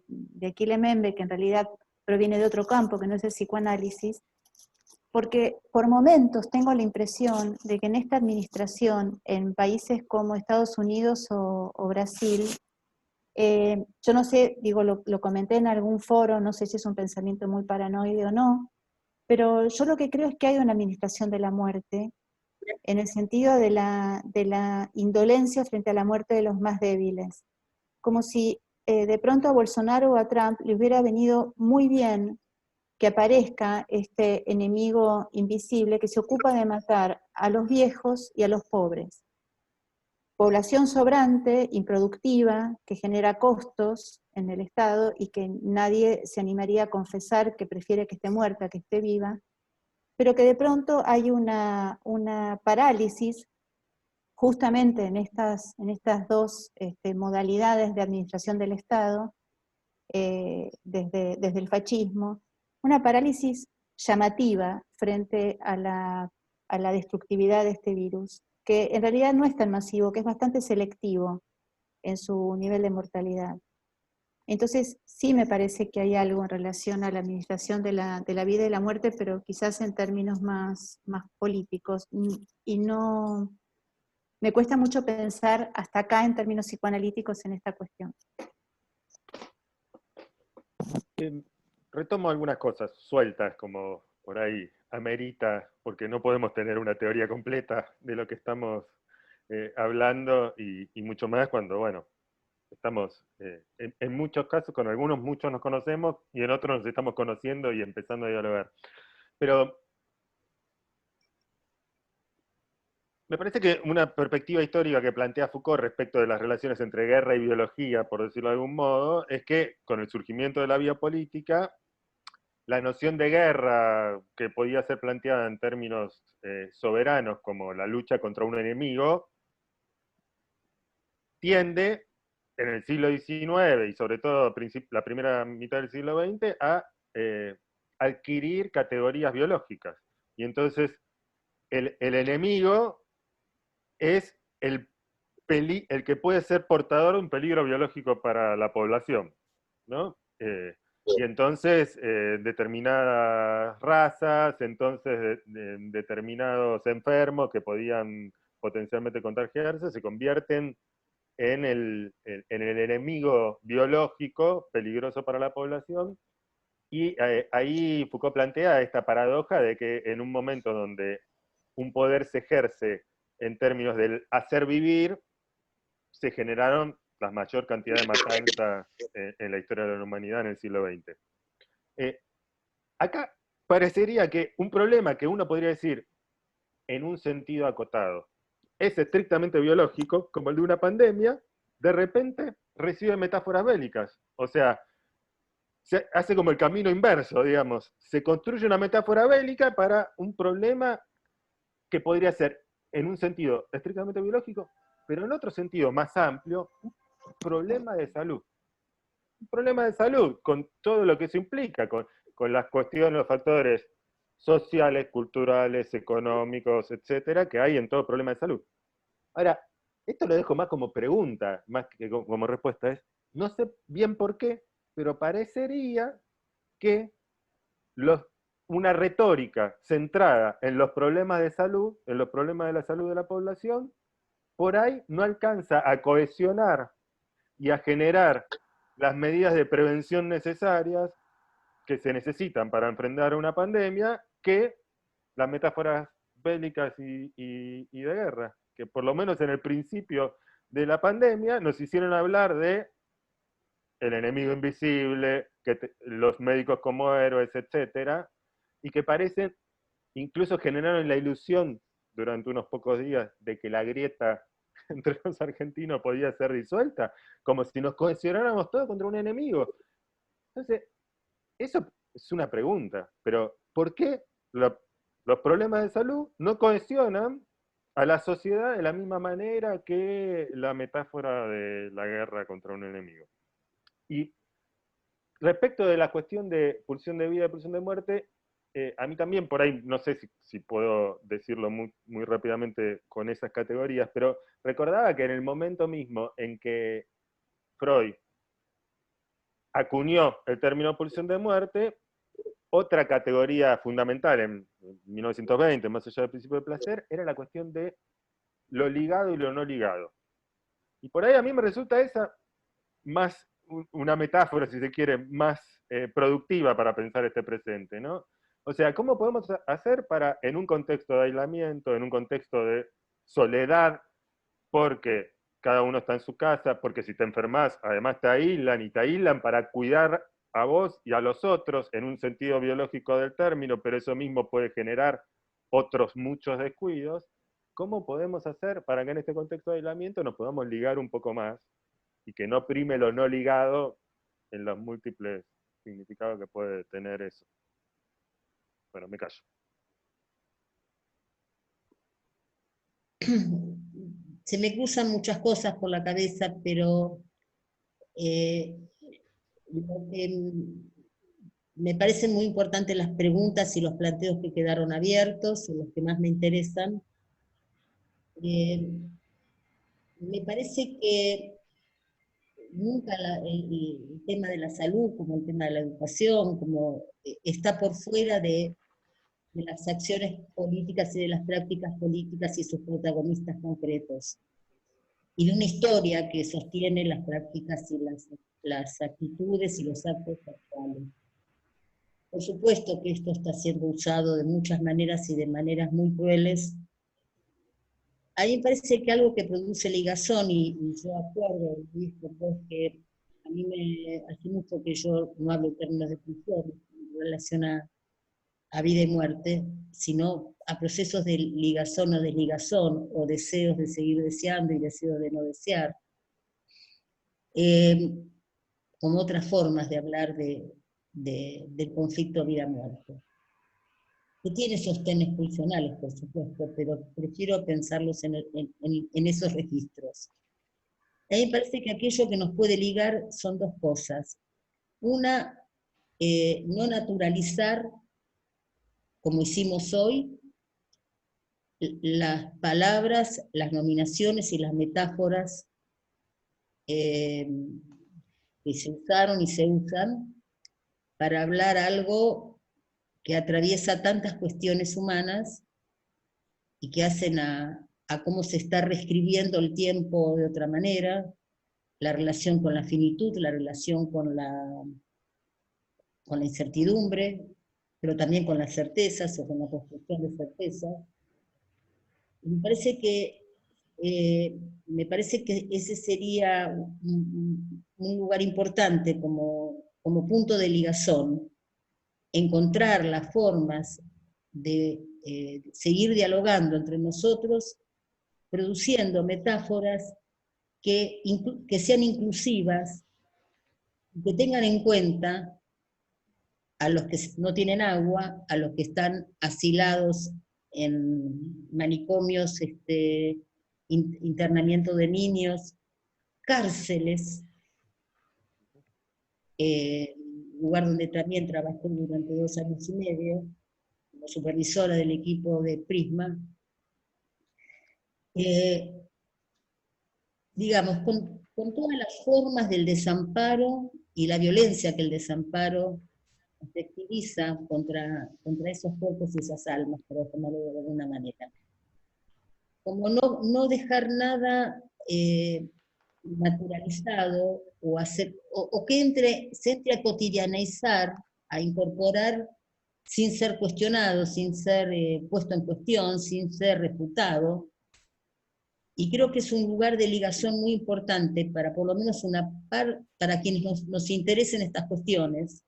de Achille Mbembe, que en realidad proviene de otro campo, que no es el psicoanálisis, porque por momentos tengo la impresión de que en esta administración, en países como Estados Unidos o Brasil, yo no sé, digo, lo comenté en algún foro, no sé si es un pensamiento muy paranoide o no, pero yo lo que creo es que hay una administración de la muerte, en el sentido de la indolencia frente a la muerte de los más débiles. Como si de pronto a Bolsonaro o a Trump le hubiera venido muy bien que aparezca este enemigo invisible que se ocupa de matar a los viejos y a los pobres. Población sobrante, improductiva, que genera costos en el Estado y que nadie se animaría a confesar que prefiere que esté muerta que esté viva, pero que de pronto hay una parálisis justamente en estas dos modalidades de administración del Estado, desde el fascismo, una parálisis llamativa frente a la destructividad de este virus, que en realidad no es tan masivo, que es bastante selectivo en su nivel de mortalidad. Entonces sí me parece que hay algo en relación a la administración de la vida y la muerte, pero quizás en términos más políticos, y no, me cuesta mucho pensar hasta acá en términos psicoanalíticos en esta cuestión. Retomo algunas cosas sueltas, como por ahí amerita, porque no podemos tener una teoría completa de lo que estamos hablando, y mucho más cuando, bueno, estamos en muchos casos, con algunos muchos nos conocemos, y en otros nos estamos conociendo y empezando a dialogar. Pero me parece que una perspectiva histórica que plantea Foucault respecto de las relaciones entre guerra y biología, por decirlo de algún modo, es que con el surgimiento de la biopolítica, la noción de guerra, que podía ser planteada en términos soberanos, como la lucha contra un enemigo, tiende, en el siglo XIX y sobre todo la primera mitad del siglo XX, a adquirir categorías biológicas. Y entonces el enemigo es el que puede ser portador de un peligro biológico para la población, ¿no? Y entonces determinadas razas, entonces determinados enfermos que podían potencialmente contagiarse, se convierten en el enemigo biológico peligroso para la población. Y ahí Foucault plantea esta paradoja de que en un momento donde un poder se ejerce en términos del hacer vivir, se generaron la mayor cantidad de matanzas en la historia de la humanidad en el siglo XX. Acá parecería que un problema que uno podría decir en un sentido acotado es estrictamente biológico, como el de una pandemia, de repente recibe metáforas bélicas. O sea, se hace como el camino inverso, digamos. Se construye una metáfora bélica para un problema que podría ser en un sentido estrictamente biológico, pero en otro sentido más amplio, un problema de salud. Un problema de salud, con todo lo que eso implica, con las cuestiones, los factores sociales, culturales, económicos, etcétera, que hay en todo problema de salud. Ahora, esto lo dejo más como pregunta, más que como respuesta, es, no sé bien por qué, pero parecería que una retórica centrada en los problemas de salud, en los problemas de la salud de la población, por ahí no alcanza a cohesionar y a generar las medidas de prevención necesarias que se necesitan para enfrentar una pandemia, que las metáforas bélicas y de guerra, que por lo menos en el principio de la pandemia nos hicieron hablar de el enemigo invisible, los médicos como héroes, etcétera, y que parecen, incluso generaron la ilusión durante unos pocos días de que la grieta entre los argentinos podía ser disuelta, como si nos cohesionáramos todos contra un enemigo. Entonces, eso es una pregunta, pero ¿por qué los problemas de salud no cohesionan a la sociedad de la misma manera que la metáfora de la guerra contra un enemigo? Y respecto de la cuestión de pulsión de vida y pulsión de muerte, a mí también por ahí, no sé si puedo decirlo muy, muy rápidamente con esas categorías, pero recordaba que en el momento mismo en que Freud acuñó el término pulsión de muerte, otra categoría fundamental en 1920, más allá del principio de placer, era la cuestión de lo ligado y lo no ligado. Y por ahí a mí me resulta esa más una metáfora, si se quiere, más productiva para pensar este presente, ¿no? O sea, ¿cómo podemos hacer para, en un contexto de aislamiento, en un contexto de soledad, porque cada uno está en su casa, porque si te enfermas, además te aíslan para cuidar a vos y a los otros, en un sentido biológico del término, pero eso mismo puede generar otros muchos descuidos? ¿Cómo podemos hacer para que en este contexto de aislamiento nos podamos ligar un poco más y que no prime lo no ligado en los múltiples significados que puede tener eso? Bueno, me callo. Se me cruzan muchas cosas por la cabeza, pero lo que me parecen muy importantes las preguntas y los planteos que quedaron abiertos, son los que más me interesan. Me parece que nunca el tema de la salud, como el tema de la educación, como está por fuera de las acciones políticas y de las prácticas políticas y sus protagonistas concretos. Y de una historia que sostiene las prácticas y las las actitudes y los actos actuales. Por supuesto que esto está siendo usado de muchas maneras y de maneras muy crueles. A mí me parece que algo que produce ligazón, y yo acuerdo, Luis, con vos, que a mí hace mucho que yo no hablo en términos de función en relación a vida y muerte, sino a procesos de ligazón o desligazón, o deseos de seguir deseando y deseos de no desear, como otras formas de hablar del conflicto vida-muerte, que tiene sostenes pulsionales, por supuesto, pero prefiero pensarlos en esos registros. A mí me parece que aquello que nos puede ligar son dos cosas. Una, no naturalizar, como hicimos hoy, las palabras, las nominaciones y las metáforas que se usaron y se usan para hablar algo que atraviesa tantas cuestiones humanas y que hacen a cómo se está reescribiendo el tiempo de otra manera, la relación con la finitud, la relación con la incertidumbre, pero también con las certezas o con la construcción de certezas. Me parece que ese sería un lugar importante como punto de ligazón, encontrar las formas de seguir dialogando entre nosotros, produciendo metáforas que sean inclusivas, que tengan en cuenta a los que no tienen agua, a los que están asilados en manicomios, internamiento de niños, cárceles, lugar donde también trabajé durante 2 años y medio, como supervisora del equipo de Prisma. Digamos, con todas las formas del desamparo y la violencia que el desamparo efectiviza contra esos cuerpos y esas almas, por llamarlo de alguna manera. Como no dejar nada naturalizado, o que se entre a cotidianizar, a incorporar sin ser cuestionado, sin ser puesto en cuestión, sin ser refutado. Y creo que es un lugar de ligación muy importante para por lo menos para quienes nos interesen estas cuestiones.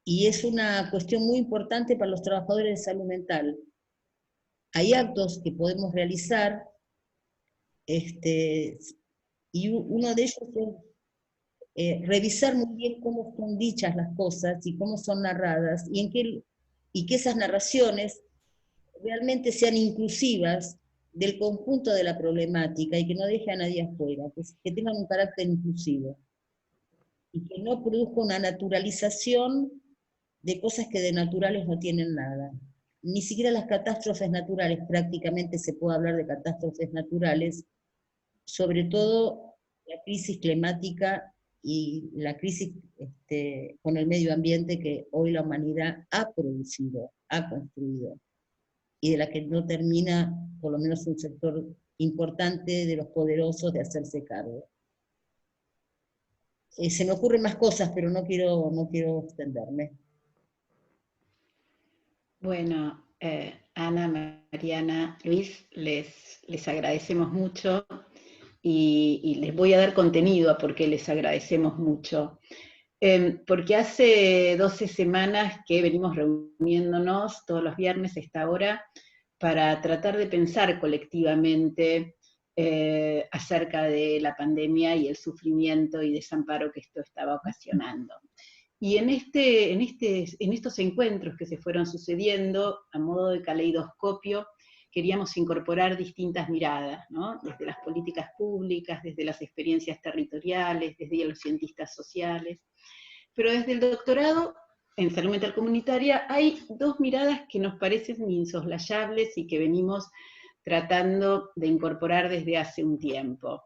Y es una cuestión muy importante para los trabajadores de salud mental. Hay actos que podemos realizar, y uno de ellos es revisar muy bien cómo son dichas las cosas y cómo son narradas, y que esas narraciones realmente sean inclusivas del conjunto de la problemática y que no deje a nadie afuera, que tengan un carácter inclusivo, y que no produzca una naturalización de cosas que de naturales no tienen nada. Ni siquiera las catástrofes naturales, prácticamente se puede hablar de catástrofes naturales, sobre todo la crisis climática y la crisis con el medio ambiente que hoy la humanidad ha producido, ha construido, y de la que no termina, por lo menos un sector importante de los poderosos, de hacerse cargo. Se me ocurren más cosas, pero no quiero extenderme. Bueno, Ana, Mariana, Luis, les agradecemos mucho y les voy a dar contenido a por qué les agradecemos mucho. Porque hace 12 semanas que venimos reuniéndonos todos los viernes a esta hora para tratar de pensar colectivamente acerca de la pandemia y el sufrimiento y desamparo que esto estaba ocasionando. Y en estos encuentros que se fueron sucediendo, a modo de caleidoscopio, queríamos incorporar distintas miradas, ¿no? Desde las políticas públicas, desde las experiencias territoriales, desde los cientistas sociales. Pero desde el doctorado en salud mental comunitaria hay 2 miradas que nos parecen insoslayables y que venimos tratando de incorporar desde hace un tiempo.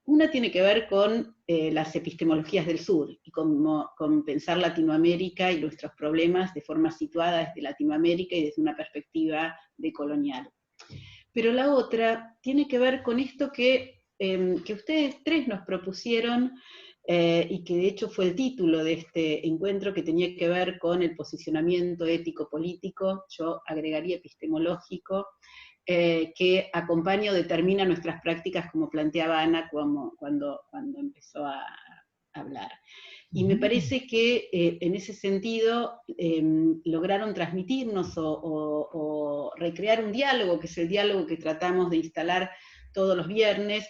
Una tiene que ver con las epistemologías del sur, y con pensar Latinoamérica y nuestros problemas de forma situada desde Latinoamérica y desde una perspectiva decolonial. Pero la otra tiene que ver con esto que ustedes 3 nos propusieron y que de hecho fue el título de este encuentro, que tenía que ver con el posicionamiento ético-político, yo agregaría epistemológico, que acompaña o determina nuestras prácticas, como planteaba Ana cuando empezó a hablar. Y me parece que en ese sentido lograron transmitirnos o recrear un diálogo, que es el diálogo que tratamos de instalar todos los viernes.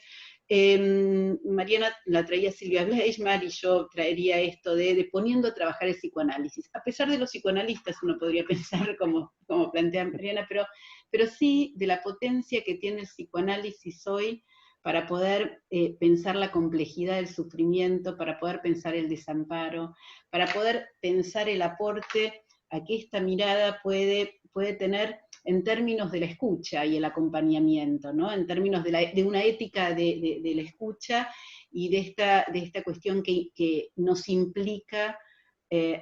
Mariana la traía Silvia Bleichmar y yo traería esto de poniendo a trabajar el psicoanálisis. A pesar de los psicoanalistas, uno podría pensar como plantea Mariana, pero sí de la potencia que tiene el psicoanálisis hoy para poder pensar la complejidad del sufrimiento, para poder pensar el desamparo, para poder pensar el aporte a que esta mirada puede tener en términos de la escucha y el acompañamiento, ¿no? En términos de una ética de la escucha y de esta cuestión que nos implica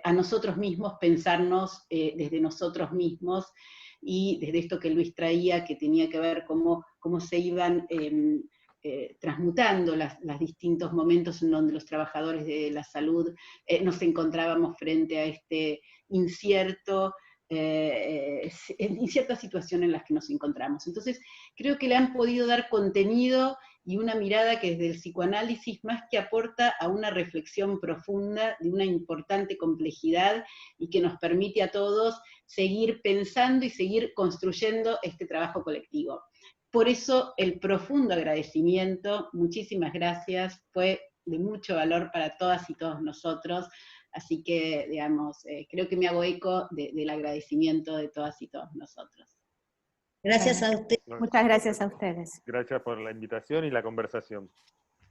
a nosotros mismos pensarnos desde nosotros mismos, y desde esto que Luis traía, que tenía que ver cómo se iban transmutando los distintos momentos en donde los trabajadores de la salud nos encontrábamos frente a este incierta situación en la que nos encontramos. Entonces, creo que le han podido dar contenido y una mirada que desde el psicoanálisis más que aporta a una reflexión profunda de una importante complejidad y que nos permite a todos seguir pensando y seguir construyendo este trabajo colectivo. Por eso el profundo agradecimiento, muchísimas gracias, fue de mucho valor para todas y todos nosotros, así que, digamos, creo que me hago eco del agradecimiento de todas y todos nosotros. Gracias a usted. Muchas gracias a ustedes. Gracias por la invitación y la conversación.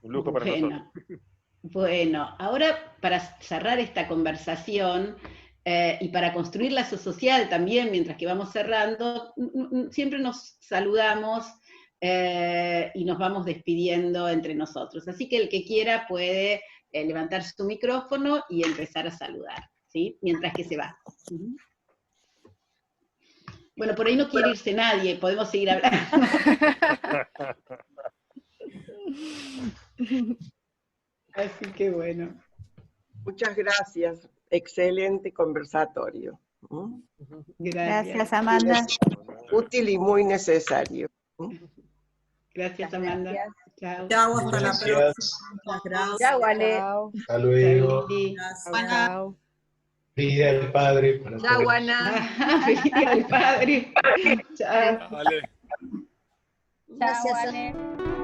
Un lujo para nosotros. Bueno, ahora para cerrar esta conversación, y para construir lazo social también, mientras que vamos cerrando, siempre nos saludamos y nos vamos despidiendo entre nosotros. Así que el que quiera puede levantar su micrófono y empezar a saludar, ¿sí? Mientras que se va. Bueno, por ahí no quiere irse nadie, podemos seguir hablando. Así que bueno. Muchas gracias. Excelente conversatorio. Gracias, Amanda. Útil y muy necesario. Gracias, Amanda. Gracias. Chao. Chao, hasta la próxima. Muchas gracias. Chao, Ale. Hasta luego. Chao. Feliz Día del Padre. Chao, Ana. Feliz Día del Padre. Chao. Vale. Gracias, Ale.